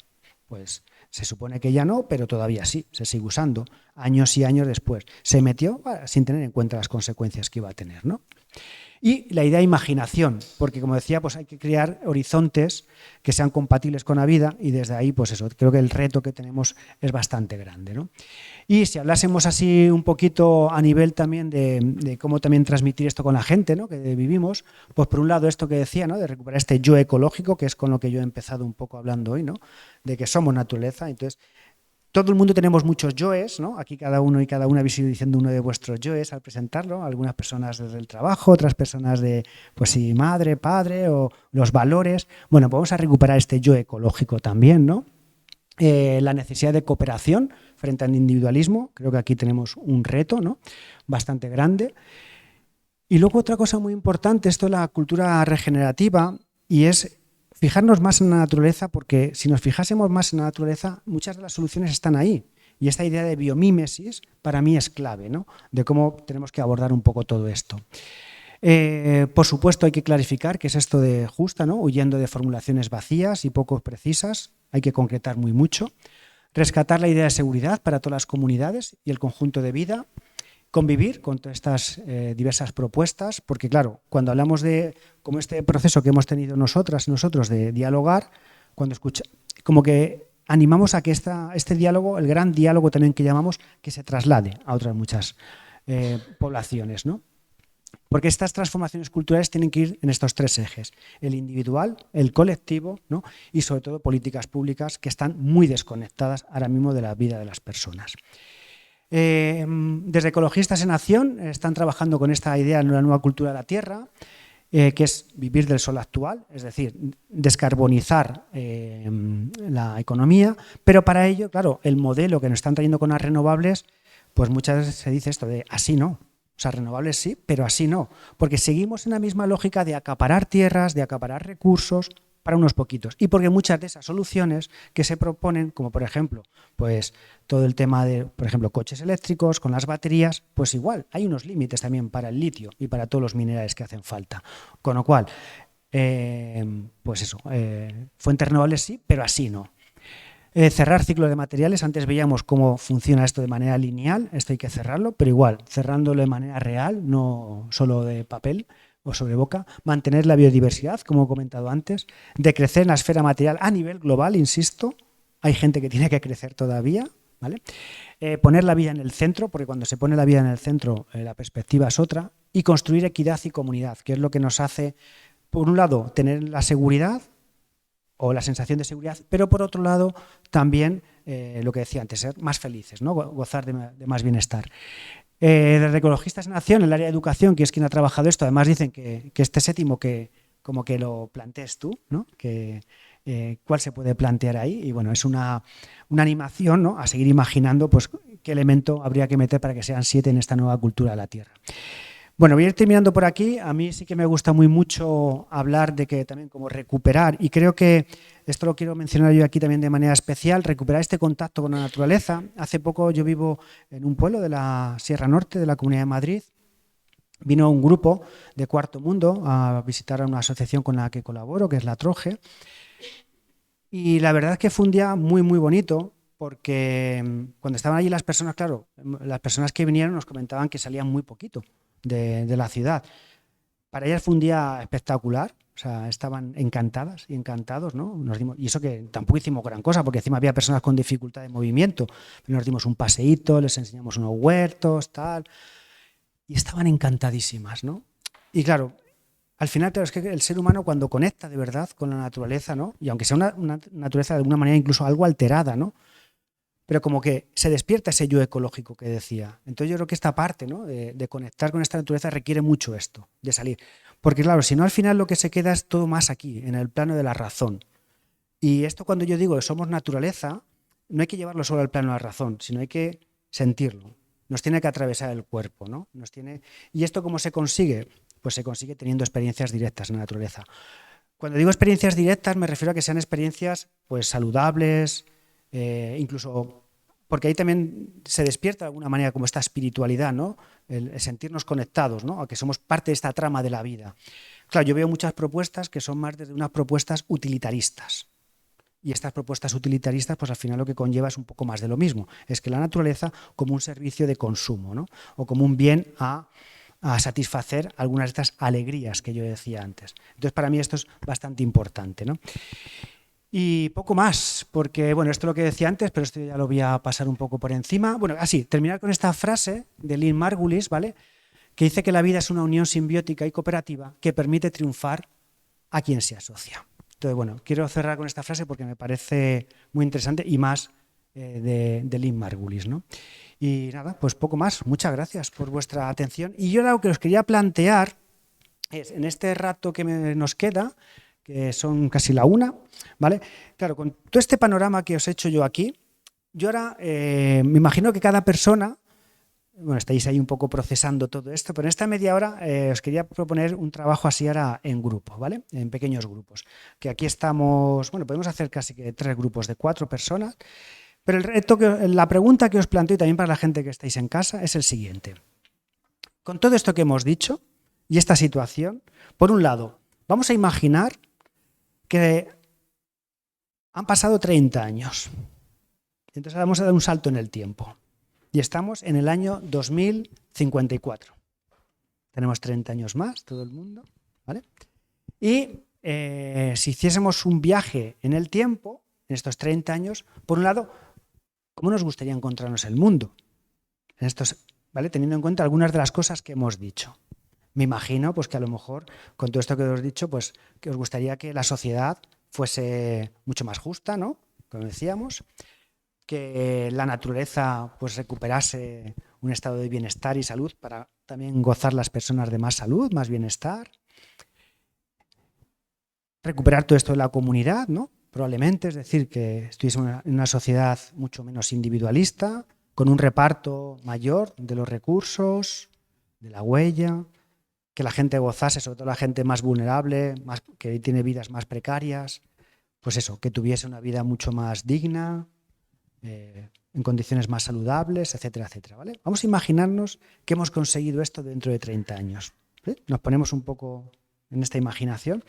Pues se supone que ya no, pero todavía sí, se sigue usando años y años después. Se metió sin tener en cuenta las consecuencias que iba a tener, ¿no? Y la idea de imaginación, porque como decía, pues hay que crear horizontes que sean compatibles con la vida y desde ahí, pues eso, creo que el reto que tenemos es bastante grande, ¿no? Y si hablásemos así un poquito a nivel también de cómo también transmitir esto con la gente, ¿no? Que vivimos, pues por un lado esto que decía, ¿no? De recuperar este yo ecológico, que es con lo que yo he empezado un poco hablando hoy, ¿no? De que somos naturaleza, entonces todo el mundo tenemos muchos yoes, ¿no? Aquí cada uno y cada una habéis ido diciendo uno de vuestros yoes al presentarlo, algunas personas desde el trabajo, otras personas de, pues sí, madre, padre o los valores. Bueno, pues vamos a recuperar este yo ecológico también, ¿no? La necesidad de cooperación frente al individualismo, creo que aquí tenemos un reto, ¿no? Bastante grande. Y luego otra cosa muy importante, esto es la cultura regenerativa y es fijarnos más en la naturaleza, porque si nos fijásemos más en la naturaleza, muchas de las soluciones están ahí. Y esta idea de biomímesis para mí es clave, ¿no? De cómo tenemos que abordar un poco todo esto. Por supuesto, hay que clarificar qué es esto de justa, ¿no? Huyendo de formulaciones vacías y poco precisas. Hay que concretar muy mucho. Rescatar la idea de seguridad para todas las comunidades y el conjunto de vida. Convivir con todas estas diversas propuestas, porque claro, cuando hablamos de como este proceso que hemos tenido nosotros de dialogar, cuando como que animamos a que este diálogo, el gran diálogo también que llamamos, que se traslade a otras muchas poblaciones, ¿no? Porque estas transformaciones culturales tienen que ir en estos 3 ejes, el individual, el colectivo, ¿no? Y sobre todo políticas públicas que están muy desconectadas ahora mismo de la vida de las personas. Desde Ecologistas en Acción están trabajando con esta idea en una nueva cultura de la tierra, que es vivir del sol actual, es decir, descarbonizar la economía, pero para ello, claro, el modelo que nos están trayendo con las renovables, pues muchas veces se dice esto de así no. O sea, renovables sí, pero así no, porque seguimos en la misma lógica de acaparar tierras, de acaparar recursos para unos poquitos. Y porque muchas de esas soluciones que se proponen, como por ejemplo, pues todo el tema de, por ejemplo, coches eléctricos con las baterías, pues igual, hay unos límites también para el litio y para todos los minerales que hacen falta. Con lo cual, pues eso, fuentes renovables sí, pero así no. Cerrar ciclos de materiales, antes veíamos cómo funciona esto de manera lineal, esto hay que cerrarlo, pero igual, cerrándolo de manera real, no solo de papel o sobre boca, mantener la biodiversidad, como he comentado antes, decrecer en la esfera material a nivel global, insisto, hay gente que tiene que crecer todavía, ¿vale? Poner la vida en el centro, porque cuando se pone la vida en el centro la perspectiva es otra, y construir equidad y comunidad, que es lo que nos hace, por un lado, tener la seguridad o la sensación de seguridad, pero por otro lado también lo que decía antes, ser más felices, ¿no? Gozar de más bienestar. Desde Ecologistas en Acción, en el área de educación, que es quien ha trabajado esto, además dicen que este séptimo como que lo plantees tú, ¿no? ¿Cuál se puede plantear ahí? Y bueno, es una animación, ¿no? A seguir imaginando pues, qué elemento habría que meter para que sean 7 en esta nueva cultura de la Tierra. Bueno, voy a ir terminando por aquí. A mí sí que me gusta mucho hablar de que también como recuperar, y creo que esto lo quiero mencionar yo aquí también de manera especial, recuperar este contacto con la naturaleza. Hace poco yo vivo en un pueblo de la Sierra Norte, de la Comunidad de Madrid. Vino un grupo de Cuarto Mundo a visitar a una asociación con la que colaboro, que es la Troje. Y la verdad es que fue un día muy, muy bonito, porque cuando estaban allí las personas, claro, las personas que vinieron nos comentaban que salían muy poquito de la ciudad. Para ellas fue un día espectacular, o sea, estaban encantadas y encantados, ¿no? Y eso que tampoco hicimos gran cosa, porque encima había personas con dificultad de movimiento. Nos dimos un paseíto, les enseñamos unos huertos, tal, y estaban encantadísimas, ¿no? Y claro, al final, claro, es que el ser humano cuando conecta de verdad con la naturaleza, ¿no? Y aunque sea una naturaleza de alguna manera incluso algo alterada, ¿no? Pero como que se despierta ese yo ecológico que decía. Entonces yo creo que esta parte, ¿no? de conectar con esta naturaleza requiere mucho esto, de salir. Porque claro, si no al final lo que se queda es todo más aquí, en el plano de la razón. Y esto cuando yo digo que somos naturaleza, no hay que llevarlo solo al plano de la razón, sino hay que sentirlo. Nos tiene que atravesar el cuerpo, ¿no? ¿Y esto cómo se consigue? Pues se consigue teniendo experiencias directas en la naturaleza. Cuando digo experiencias directas me refiero a que sean experiencias pues saludables, incluso porque ahí también se despierta de alguna manera como esta espiritualidad, ¿no? El sentirnos conectados, ¿no? A que somos parte de esta trama de la vida. Claro, yo veo muchas propuestas que son más desde unas propuestas utilitaristas. Y estas propuestas utilitaristas, pues al final lo que conlleva es un poco más de lo mismo. Es que la naturaleza como un servicio de consumo, ¿no? O como un bien a satisfacer algunas de estas alegrías que yo decía antes. Entonces, para mí esto es bastante importante, ¿no? Y poco más, porque, bueno, esto es lo que decía antes, pero esto ya lo voy a pasar un poco por encima. Bueno, así, terminar con esta frase de Lynn Margulis, ¿vale? Que dice que la vida es una unión simbiótica y cooperativa que permite triunfar a quien se asocia. Entonces, bueno, quiero cerrar con esta frase porque me parece muy interesante y más de Lynn Margulis, ¿no? Y nada, pues poco más. Muchas gracias por vuestra atención. Y yo lo que os quería plantear es, en este rato que nos queda, que son casi la 1, ¿vale? Claro, con todo este panorama que os he hecho yo aquí, yo ahora me imagino que cada persona, bueno, estáis ahí un poco procesando todo esto, pero en esta media hora os quería proponer un trabajo así ahora en grupo, ¿vale? En pequeños grupos. Que aquí estamos, bueno, podemos hacer casi que 3 grupos de 4 personas, pero la pregunta que os planteo y también para la gente que estáis en casa es el siguiente. Con todo esto que hemos dicho y esta situación, por un lado, vamos a imaginar que han pasado 30 años. Entonces vamos a dar un salto en el tiempo. Y estamos en el año 2054. Tenemos 30 años más, todo el mundo, ¿vale? Y si hiciésemos un viaje en el tiempo, en estos 30 años, por un lado, ¿cómo nos gustaría encontrarnos el mundo? En estos, ¿vale? Teniendo en cuenta algunas de las cosas que hemos dicho. Me imagino pues, que a lo mejor, con todo esto que os he dicho, pues, que os gustaría que la sociedad fuese mucho más justa, ¿no? Como decíamos, que la naturaleza pues, recuperase un estado de bienestar y salud para también gozar las personas de más salud, más bienestar. Recuperar todo esto de la comunidad, ¿no? Probablemente, es decir, que estuviésemos en una sociedad mucho menos individualista, con un reparto mayor de los recursos, de la huella, que la gente gozase, sobre todo la gente más vulnerable, que tiene vidas más precarias, pues eso, que tuviese una vida mucho más digna, en condiciones más saludables, etcétera, etcétera, ¿vale? Vamos a imaginarnos que hemos conseguido esto dentro de 30 años. ¿Sí? Nos ponemos un poco en esta imaginación.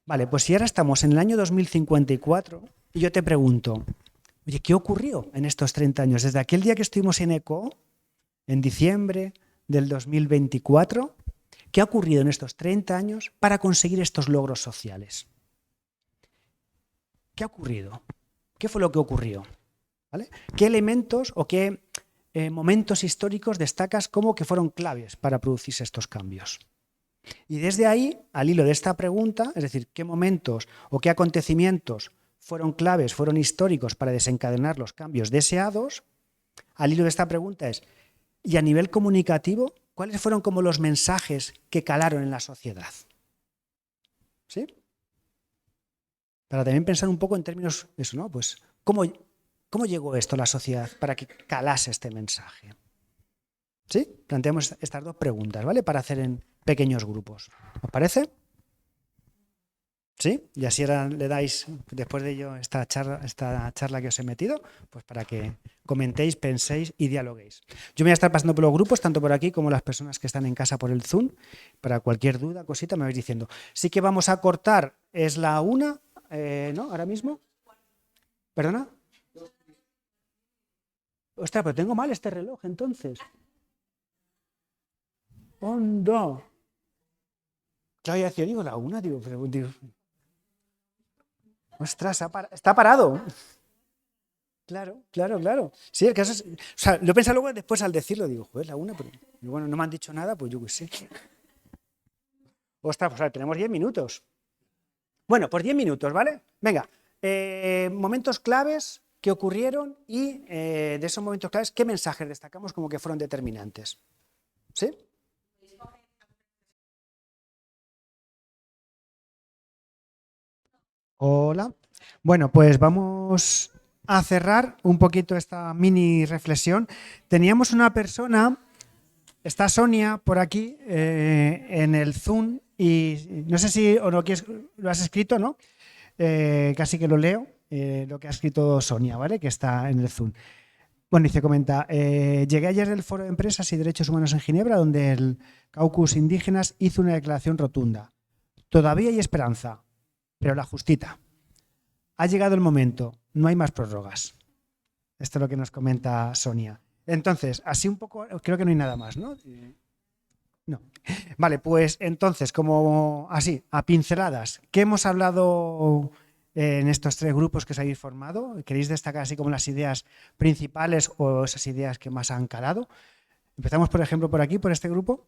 Vale, pues si ahora estamos en el año 2054 y yo te pregunto, oye, ¿qué ocurrió en estos 30 años? Desde aquel día que estuvimos en ECO, en diciembre del 2024, ¿qué ha ocurrido en estos 30 años para conseguir estos logros sociales? ¿Qué ha ocurrido? ¿Qué fue lo que ocurrió? ¿Vale? ¿Qué elementos o qué momentos históricos destacas como que fueron claves para producirse estos cambios? Y desde ahí, al hilo de esta pregunta, es decir, ¿qué momentos o qué acontecimientos fueron claves, fueron históricos para desencadenar los cambios deseados. Al hilo de esta pregunta es, ¿y a nivel comunicativo, cuáles fueron como los mensajes que calaron en la sociedad? ¿Sí? Para también pensar un poco en términos, eso, ¿no? Pues, ¿cómo llegó esto a la sociedad para que calase este mensaje? ¿Sí? Planteamos estas dos preguntas, ¿vale? Para hacer en pequeños grupos. ¿Os parece? ¿Sí? Y así ahora le dais, después de ello, esta charla que os he metido, pues para que comentéis, penséis y dialoguéis. Yo me voy a estar pasando por los grupos, tanto por aquí como las personas que están en casa por el Zoom. Para cualquier duda, cosita, me vais diciendo. Sí que vamos a cortar, es la 1, ¿no? Ahora mismo. ¿Perdona? Ostras, pero tengo mal este reloj, entonces. ¡Hondo! Claro, ya decía, digo, la 1, digo, pero... Ostras, está parado. Claro. Sí, el caso es... O sea, lo pensé luego después al decirlo, digo, joder, la 1, pero bueno, no me han dicho nada, pues yo qué sé. Ostras, pues a ver, tenemos 10 minutos. Bueno, pues 10 minutos, ¿vale? Venga, momentos claves que ocurrieron y de esos momentos claves, ¿qué mensajes destacamos como que fueron determinantes? ¿Sí? Hola. Bueno, pues vamos a cerrar un poquito esta mini reflexión. Teníamos una persona, está Sonia por aquí en el Zoom y no sé si o no lo has escrito, ¿no? Casi que lo leo, lo que ha escrito Sonia, ¿vale? Que está en el Zoom. Bueno, y se comenta, llegué ayer del Foro de Empresas y Derechos Humanos en Ginebra, donde el Caucus Indígenas hizo una declaración rotunda. Todavía hay esperanza, pero la justita. Ha llegado el momento, no hay más prórrogas. Esto es lo que nos comenta Sonia. Entonces, así un poco, creo que no hay nada más, ¿no? No. Vale, pues entonces, como así, a pinceladas, ¿qué hemos hablado en estos 3 grupos que os habéis formado? ¿Queréis destacar así como las ideas principales o esas ideas que más han calado? Empezamos, por ejemplo, por aquí, por este grupo.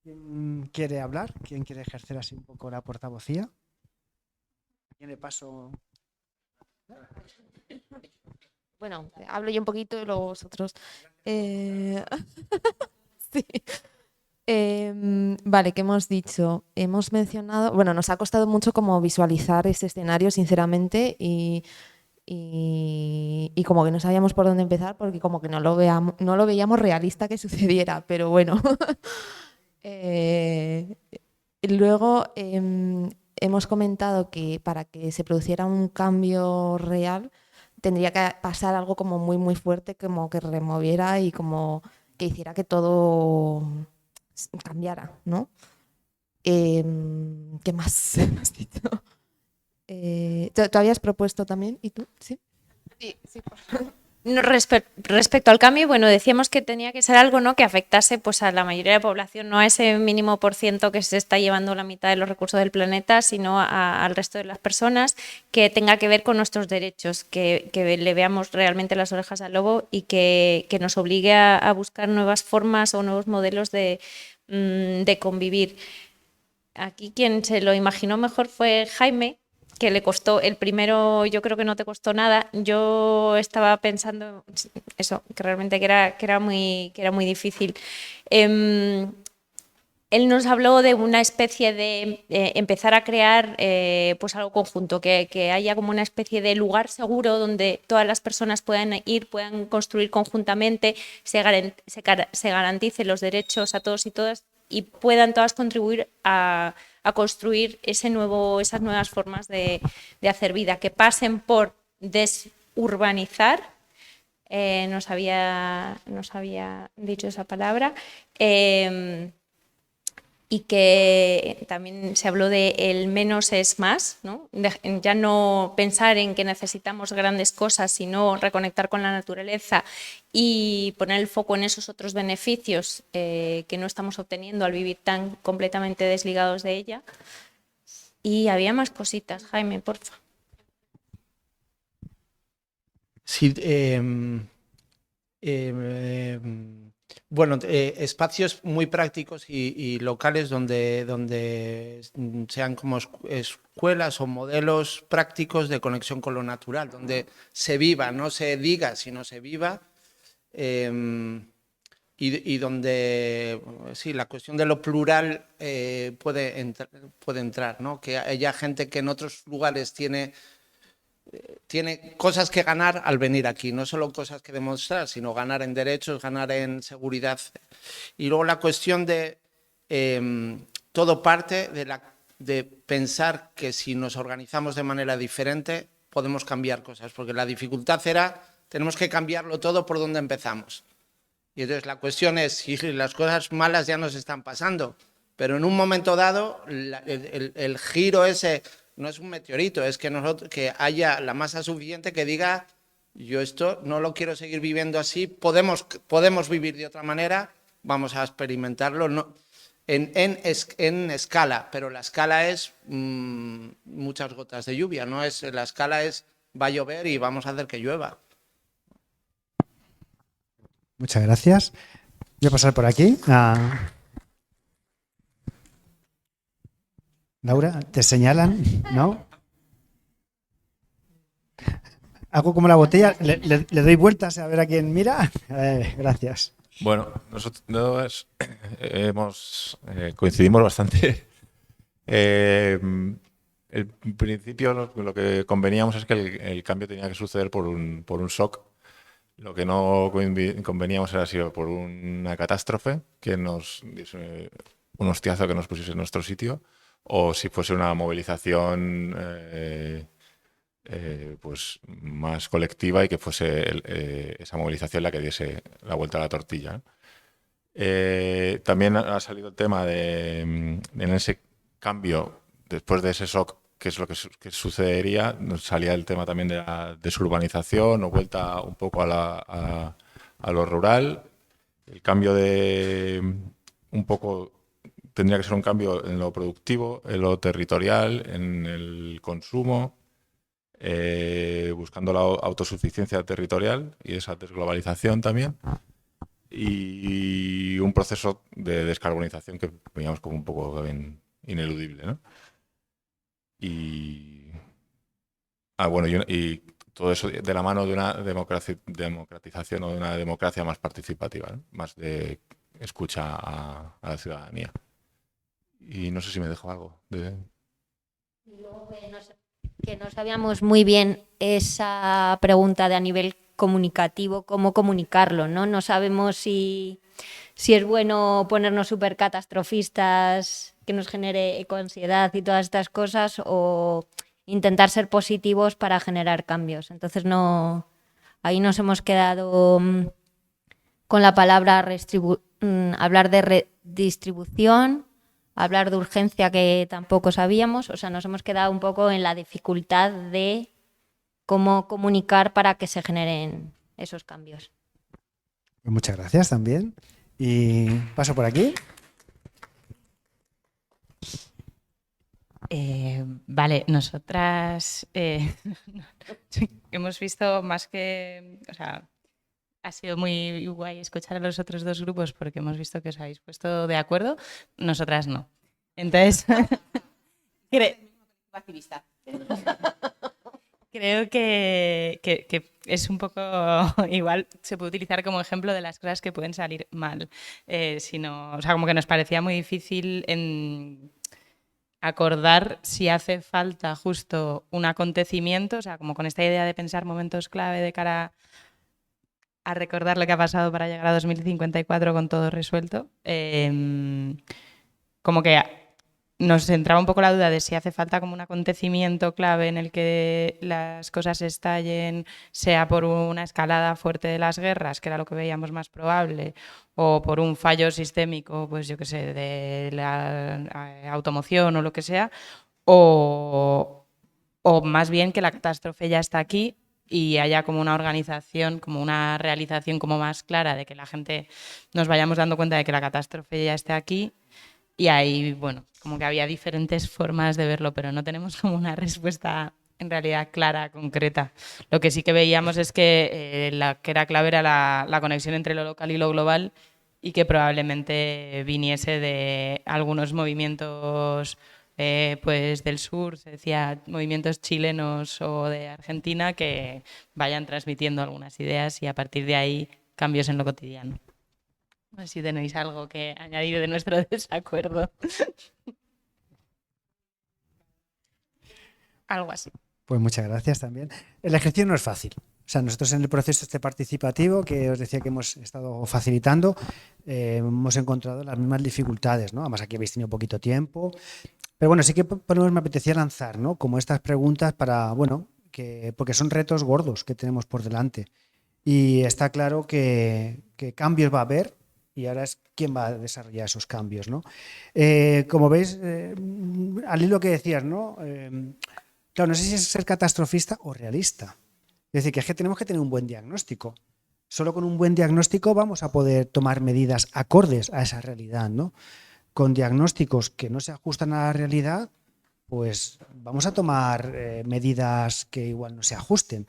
¿Quién quiere hablar? ¿Quién quiere ejercer así un poco la portavocía? ¿A quién le paso? Bueno, hablo yo un poquito y luego vosotros. Sí. Vale, ¿qué hemos dicho? Hemos mencionado, bueno, nos ha costado mucho como visualizar ese escenario, sinceramente, y como que no sabíamos por dónde empezar porque como que no lo veíamos realista que sucediera, pero bueno. Luego hemos comentado que para que se produciera un cambio real tendría que pasar algo como muy muy fuerte, como que removiera y como que hiciera que todo cambiara, ¿no? ¿Qué más hemos dicho? ¿Tú habías propuesto también? ¿Y tú? Sí. Sí, por favor. No, respecto al cambio, bueno, decíamos que tenía que ser algo, ¿no?, que afectase pues a la mayoría de la población, no a ese mínimo por ciento que se está llevando la mitad de los recursos del planeta, sino al resto de las personas, que tenga que ver con nuestros derechos, que le veamos realmente las orejas al lobo y que nos obligue a buscar nuevas formas o nuevos modelos de convivir. Aquí quien se lo imaginó mejor fue Jaime, que le costó, el primero yo creo que no te costó nada. Yo estaba pensando eso, que realmente que era muy difícil. Él nos habló de una especie de empezar a crear pues algo conjunto, que haya como una especie de lugar seguro donde todas las personas puedan ir, puedan construir conjuntamente, se garanticen los derechos a todos y todas y puedan todas contribuir a construir esas nuevas formas de hacer vida, que pasen por desurbanizar, nos había dicho esa palabra, y que también se habló de el menos es más, ¿no? Ya no pensar en que necesitamos grandes cosas, sino reconectar con la naturaleza y poner el foco en esos otros beneficios que no estamos obteniendo al vivir tan completamente desligados de ella. Y había más cositas, Jaime, porfa. Sí, Bueno, espacios muy prácticos y locales donde sean como escuelas o modelos prácticos de conexión con lo natural, donde se viva, no se diga, sino se viva, y donde sí, la cuestión de lo plural puede entrar, ¿no? Que haya gente que en otros lugares tiene cosas que ganar al venir aquí, no solo cosas que demostrar, sino ganar en derechos, ganar en seguridad. Y luego la cuestión de todo parte de pensar que si nos organizamos de manera diferente podemos cambiar cosas, porque la dificultad era, tenemos que cambiarlo todo por donde empezamos. Y entonces la cuestión es si las cosas malas ya nos están pasando, pero en un momento dado el giro ese no es un meteorito, es que haya la masa suficiente que diga, yo esto no lo quiero seguir viviendo así, podemos vivir de otra manera, vamos a experimentarlo en escala, pero la escala es muchas gotas de lluvia, la escala es va a llover y vamos a hacer que llueva. Muchas gracias. Voy a pasar por aquí. Laura, ¿te señalan? ¿No? Hago como la botella, le doy vueltas a ver a quién mira. Gracias. Bueno, nosotros coincidimos bastante. En principio lo que conveníamos es que el cambio tenía que suceder por un shock. Lo que no conveníamos era si por una catástrofe que nos diese un hostiazo que nos pusiese en nuestro sitio, o si fuese una movilización pues más colectiva y que fuese esa movilización la que diese la vuelta a la tortilla. También ha salido el tema en ese cambio, después de ese shock, qué es lo que sucedería. Nos salía el tema también de la desurbanización o vuelta un poco a lo rural. El cambio un poco tendría que ser un cambio en lo productivo, en lo territorial, en el consumo, buscando la autosuficiencia territorial y esa desglobalización también. Y un proceso de descarbonización que veíamos como un poco también ineludible, ¿no? Y todo eso de la mano de una democratización o de una democracia más participativa, ¿no? Más de escucha a la ciudadanía. Y no sé si me dejo algo de... Luego que no sabíamos muy bien esa pregunta de a nivel comunicativo, cómo comunicarlo, ¿no? No sabemos si es bueno ponernos súper catastrofistas, que nos genere ecoansiedad y todas estas cosas, o intentar ser positivos para generar cambios. Entonces ahí nos hemos quedado con la palabra hablar de redistribución, hablar de urgencia que tampoco sabíamos, o sea, nos hemos quedado un poco en la dificultad de cómo comunicar para que se generen esos cambios. Muchas gracias también. Y paso por aquí. Vale, nosotras hemos visto más que... O sea, ha sido muy guay escuchar a los otros dos grupos porque hemos visto que os habéis puesto de acuerdo. Nosotras no. Entonces... Creo que es un poco igual, se puede utilizar como ejemplo de las cosas que pueden salir mal. O sea, como que nos parecía muy difícil en acordar si hace falta justo un acontecimiento, o sea, como con esta idea de pensar momentos clave de cara a recordar lo que ha pasado para llegar a 2054 con todo resuelto. Como que nos entraba un poco la duda de si hace falta como un acontecimiento clave en el que las cosas estallen, sea por una escalada fuerte de las guerras, que era lo que veíamos más probable, o por un fallo sistémico, pues yo qué sé, de la automoción o lo que sea, o más bien que la catástrofe ya está aquí y haya como una organización, como una realización como más clara de que la gente nos vayamos dando cuenta de que la catástrofe ya está aquí. Y ahí, bueno, como que había diferentes formas de verlo, pero no tenemos como una respuesta en realidad clara, concreta. Lo que sí que veíamos es que la que era clave era la conexión entre lo local y lo global y que probablemente viniese de algunos movimientos pues del sur, se decía movimientos chilenos o de Argentina, que vayan transmitiendo algunas ideas y a partir de ahí cambios en lo cotidiano. No sé si tenéis algo que añadir de nuestro desacuerdo. Algo así. Pues muchas gracias también. El ejercicio no es fácil. O sea, nosotros en el proceso este participativo que os decía que hemos estado facilitando, hemos encontrado las mismas dificultades, ¿no? Además aquí habéis tenido poquito tiempo. Pero bueno, sí que me apetecía lanzar, ¿no? Como estas preguntas para, bueno, porque son retos gordos que tenemos por delante. Y está claro que cambios va a haber y ahora es quién va a desarrollar esos cambios, ¿no? Como veis, al hilo que decías, ¿no? Claro, no sé si es ser catastrofista o realista. Es decir, que es que tenemos que tener un buen diagnóstico. Solo con un buen diagnóstico vamos a poder tomar medidas acordes a esa realidad, ¿no? Con diagnósticos que no se ajustan a la realidad, pues vamos a tomar medidas que igual no se ajusten.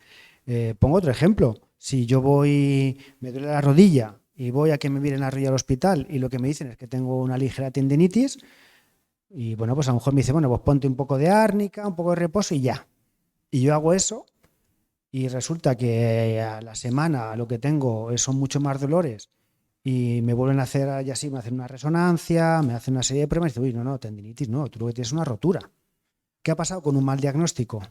Pongo otro ejemplo. Si yo me duele la rodilla y voy a que me miren la rodilla al hospital y lo que me dicen es que tengo una ligera tendinitis, y bueno, pues a lo mejor me dice, bueno, pues ponte un poco de árnica, un poco de reposo y ya. Y yo hago eso y resulta que a la semana lo que tengo son mucho más dolores y me vuelven a hacer, ya sí, me hacen una resonancia, me hacen una serie de pruebas y dicen, uy, no, tendinitis, no, tú lo que tienes es una rotura. ¿Qué ha pasado con un mal diagnóstico?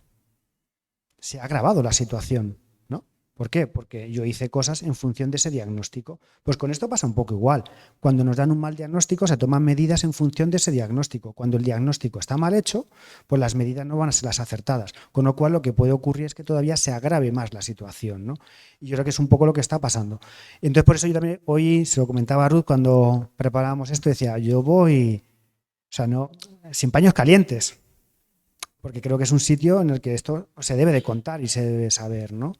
Se ha agravado la situación, ¿no? ¿Por qué? Porque yo hice cosas en función de ese diagnóstico. Pues con esto pasa un poco igual. Cuando nos dan un mal diagnóstico, se toman medidas en función de ese diagnóstico. Cuando el diagnóstico está mal hecho, pues las medidas no van a ser las acertadas. Con lo cual, lo que puede ocurrir es que todavía se agrave más la situación, ¿no? Y yo creo que es un poco lo que está pasando. Entonces, por eso yo también hoy, se lo comentaba a Ruth cuando preparábamos esto, decía, yo voy, o sea, no, sin paños calientes, porque creo que es un sitio en el que esto se debe de contar y se debe saber, ¿no?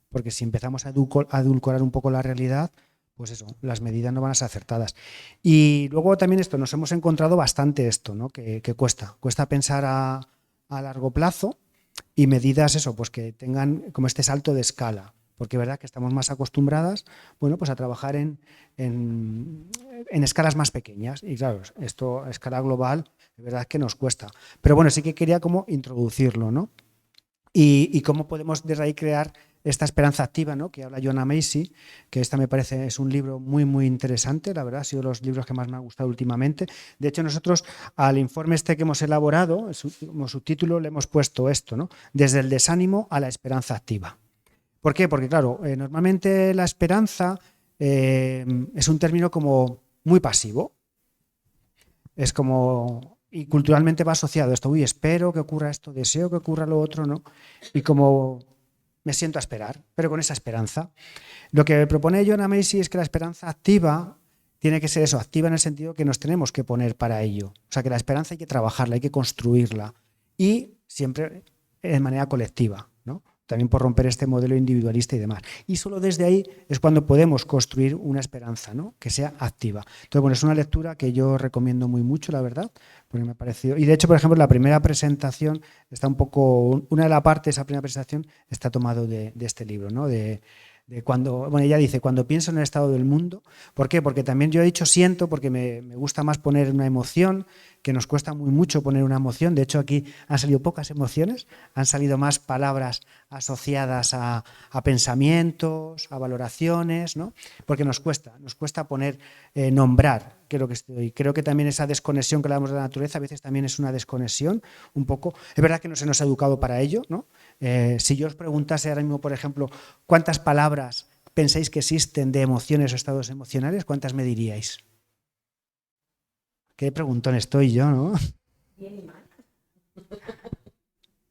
Porque si empezamos a edulcorar un poco la realidad, pues eso, las medidas no van a ser acertadas. Y luego también nos hemos encontrado bastante esto, ¿no? Que cuesta pensar a largo plazo y medidas eso, pues que tengan como este salto de escala, porque es verdad que estamos más acostumbradas, bueno, pues a trabajar en escalas más pequeñas y claro, esto a escala global es verdad que nos cuesta. Pero bueno, sí que quería como introducirlo, ¿no? Y cómo podemos desde ahí crear esta esperanza activa, ¿no? Que habla Joanna Macy, que esta me parece es un libro muy, muy interesante, la verdad, ha sido de los libros que más me ha gustado últimamente. De hecho, nosotros al informe este que hemos elaborado, como subtítulo le hemos puesto esto, ¿no? Desde el desánimo a la esperanza activa. ¿Por qué? Porque, claro, normalmente la esperanza es un término como muy pasivo. Es como... Y culturalmente va asociado a esto, uy, espero que ocurra esto, deseo que ocurra lo otro, ¿no? Y como me siento a esperar, pero con esa esperanza. Lo que propone Joanna Macy es que la esperanza activa tiene que ser eso, activa en el sentido que nos tenemos que poner para ello. O sea, que la esperanza hay que trabajarla, hay que construirla y siempre de manera colectiva, ¿no? También por romper este modelo individualista y demás. Y solo desde ahí es cuando podemos construir una esperanza, ¿no? Que sea activa. Entonces, bueno, es una lectura que yo recomiendo muy mucho, la verdad, porque me ha parecido... Y de hecho, por ejemplo, la primera presentación está un poco... Una de las partes de esa primera presentación está tomado de este libro, ¿no? De cuando, bueno, ella dice, cuando pienso en el estado del mundo, ¿por qué? Porque también yo he dicho siento, porque me gusta más poner una emoción, que nos cuesta muy mucho poner una emoción. De hecho, aquí han salido pocas emociones, han salido más palabras asociadas a pensamientos, a valoraciones, ¿no? Porque nos cuesta poner, nombrar qué es lo que estoy. Creo que también esa desconexión que hablamos de la naturaleza a veces también es una desconexión un poco. Es verdad que no se nos ha educado para ello, ¿no? Si yo os preguntase ahora mismo, por ejemplo, ¿cuántas palabras pensáis que existen de emociones o estados emocionales? ¿Cuántas me diríais? Qué preguntón estoy yo, ¿no?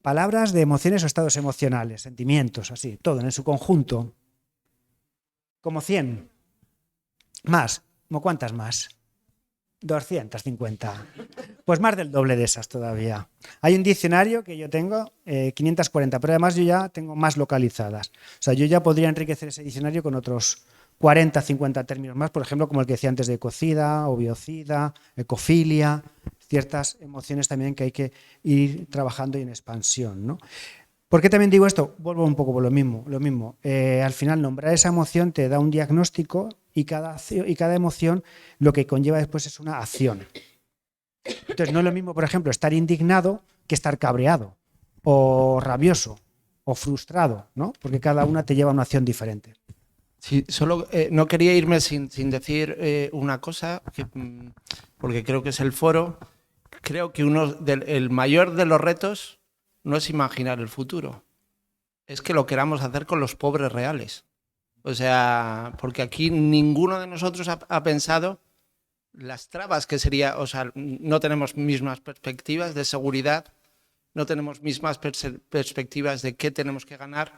Palabras de emociones o estados emocionales, sentimientos, así, todo en su conjunto. Como 100. Más. ¿Cómo cuántas más? 250. Pues más del doble de esas todavía. Hay un diccionario que yo tengo, 540, pero además yo ya tengo más localizadas. O sea, yo ya podría enriquecer ese diccionario con otros 40, 50 términos más, por ejemplo, como el que decía antes de ecocida o biocida, ecofilia, ciertas emociones también que hay que ir trabajando y en expansión, ¿no? ¿Por qué también digo esto? Vuelvo un poco por lo mismo. Al final, nombrar esa emoción te da un diagnóstico y cada emoción lo que conlleva después es una acción. Entonces no es lo mismo, por ejemplo, estar indignado que estar cabreado o rabioso o frustrado, ¿no? Porque cada una te lleva a una acción diferente. Sí, solo no quería irme sin decir una cosa, porque creo que es el foro. Creo que el mayor de los retos no es imaginar el futuro, es que lo queramos hacer con los pobres reales. O sea, porque aquí ninguno de nosotros ha pensado las trabas que sería, o sea, no tenemos mismas perspectivas de seguridad, no tenemos mismas perspectivas de qué tenemos que ganar.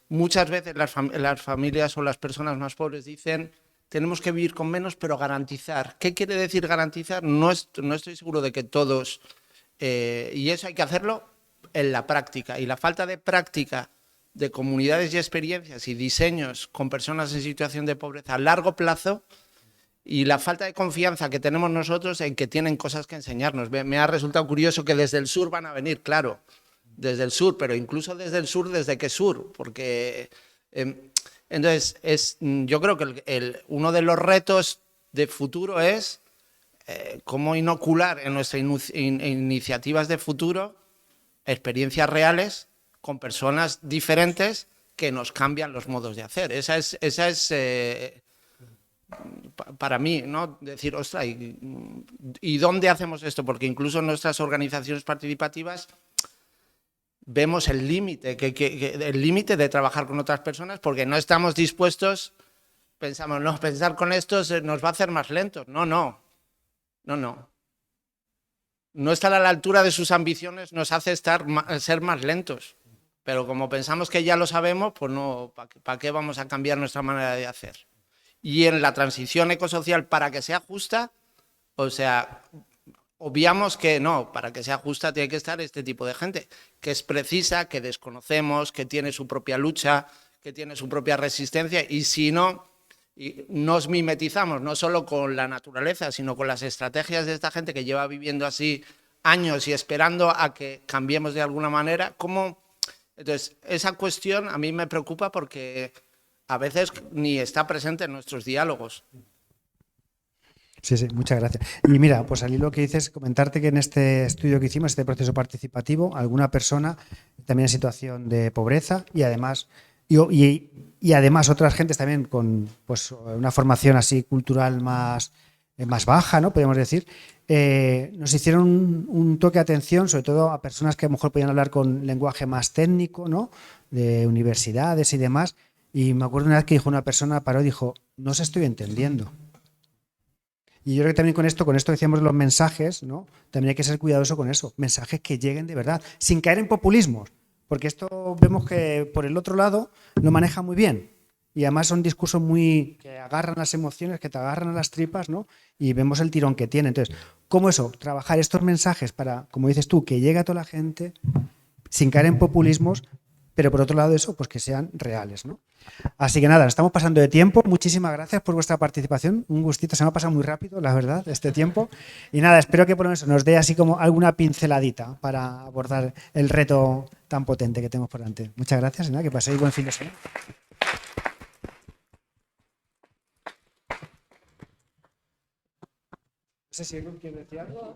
Muchas veces las familias o las personas más pobres dicen tenemos que vivir con menos pero garantizar. ¿Qué quiere decir garantizar? No estoy seguro de que todos, y eso hay que hacerlo en la práctica, y la falta de práctica de comunidades y experiencias y diseños con personas en situación de pobreza a largo plazo, y la falta de confianza que tenemos nosotros en que tienen cosas que enseñarnos. Me ha resultado curioso que desde el sur van a venir, claro, desde el sur, pero incluso desde el sur, ¿desde qué sur? Porque entonces yo creo que uno de los retos de futuro es cómo inocular en nuestras iniciativas de futuro experiencias reales con personas diferentes que nos cambian los modos de hacer. Esa es para mí, ¿no? Decir, ostras, ¿y dónde hacemos esto? Porque incluso en nuestras organizaciones participativas vemos el límite de trabajar con otras personas, porque no estamos dispuestos, pensamos, no, pensar con estos nos va a hacer más lentos. No estar a la altura de sus ambiciones nos hace ser más lentos, pero como pensamos que ya lo sabemos, pues no, ¿para qué vamos a cambiar nuestra manera de hacer? Y en la transición ecosocial, para que sea justa, o sea, obviamos que no, para que sea justa tiene que estar este tipo de gente, que es precisa, que desconocemos, que tiene su propia lucha, que tiene su propia resistencia, y si no, nos mimetizamos no solo con la naturaleza, sino con las estrategias de esta gente que lleva viviendo así años y esperando a que cambiemos de alguna manera. Entonces, esa cuestión a mí me preocupa porque a veces ni está presente en nuestros diálogos. Sí, muchas gracias. Y mira, pues al hilo que dices, comentarte que en este estudio que hicimos, este proceso participativo, alguna persona también en situación de pobreza y además otras gentes también con pues una formación así cultural más baja, ¿no? Podríamos decir, nos hicieron un toque de atención, sobre todo a personas que a lo mejor podían hablar con lenguaje más técnico, ¿no? De universidades y demás. Y me acuerdo una vez que dijo una persona, paró y dijo, no os estoy entendiendo. Y yo creo que también con esto decíamos los mensajes, ¿no? También hay que ser cuidadoso con eso, mensajes que lleguen de verdad, sin caer en populismos, porque esto vemos que por el otro lado lo maneja muy bien y además son discursos que agarran las emociones, que te agarran a las tripas, ¿no? Y vemos el tirón que tiene. Entonces, ¿cómo eso? Trabajar estos mensajes para, como dices tú, que llegue a toda la gente sin caer en populismos, pero por otro lado eso, pues que sean reales, ¿no? Así que nada, estamos pasando de tiempo. Muchísimas gracias por vuestra participación. Un gustito, se me ha pasado muy rápido, la verdad, este tiempo. Y nada, espero que por lo menos nos dé así como alguna pinceladita para abordar el reto tan potente que tenemos por delante. Muchas gracias y nada, que paséis buen fin de semana. No sé si alguien quiere decir algo.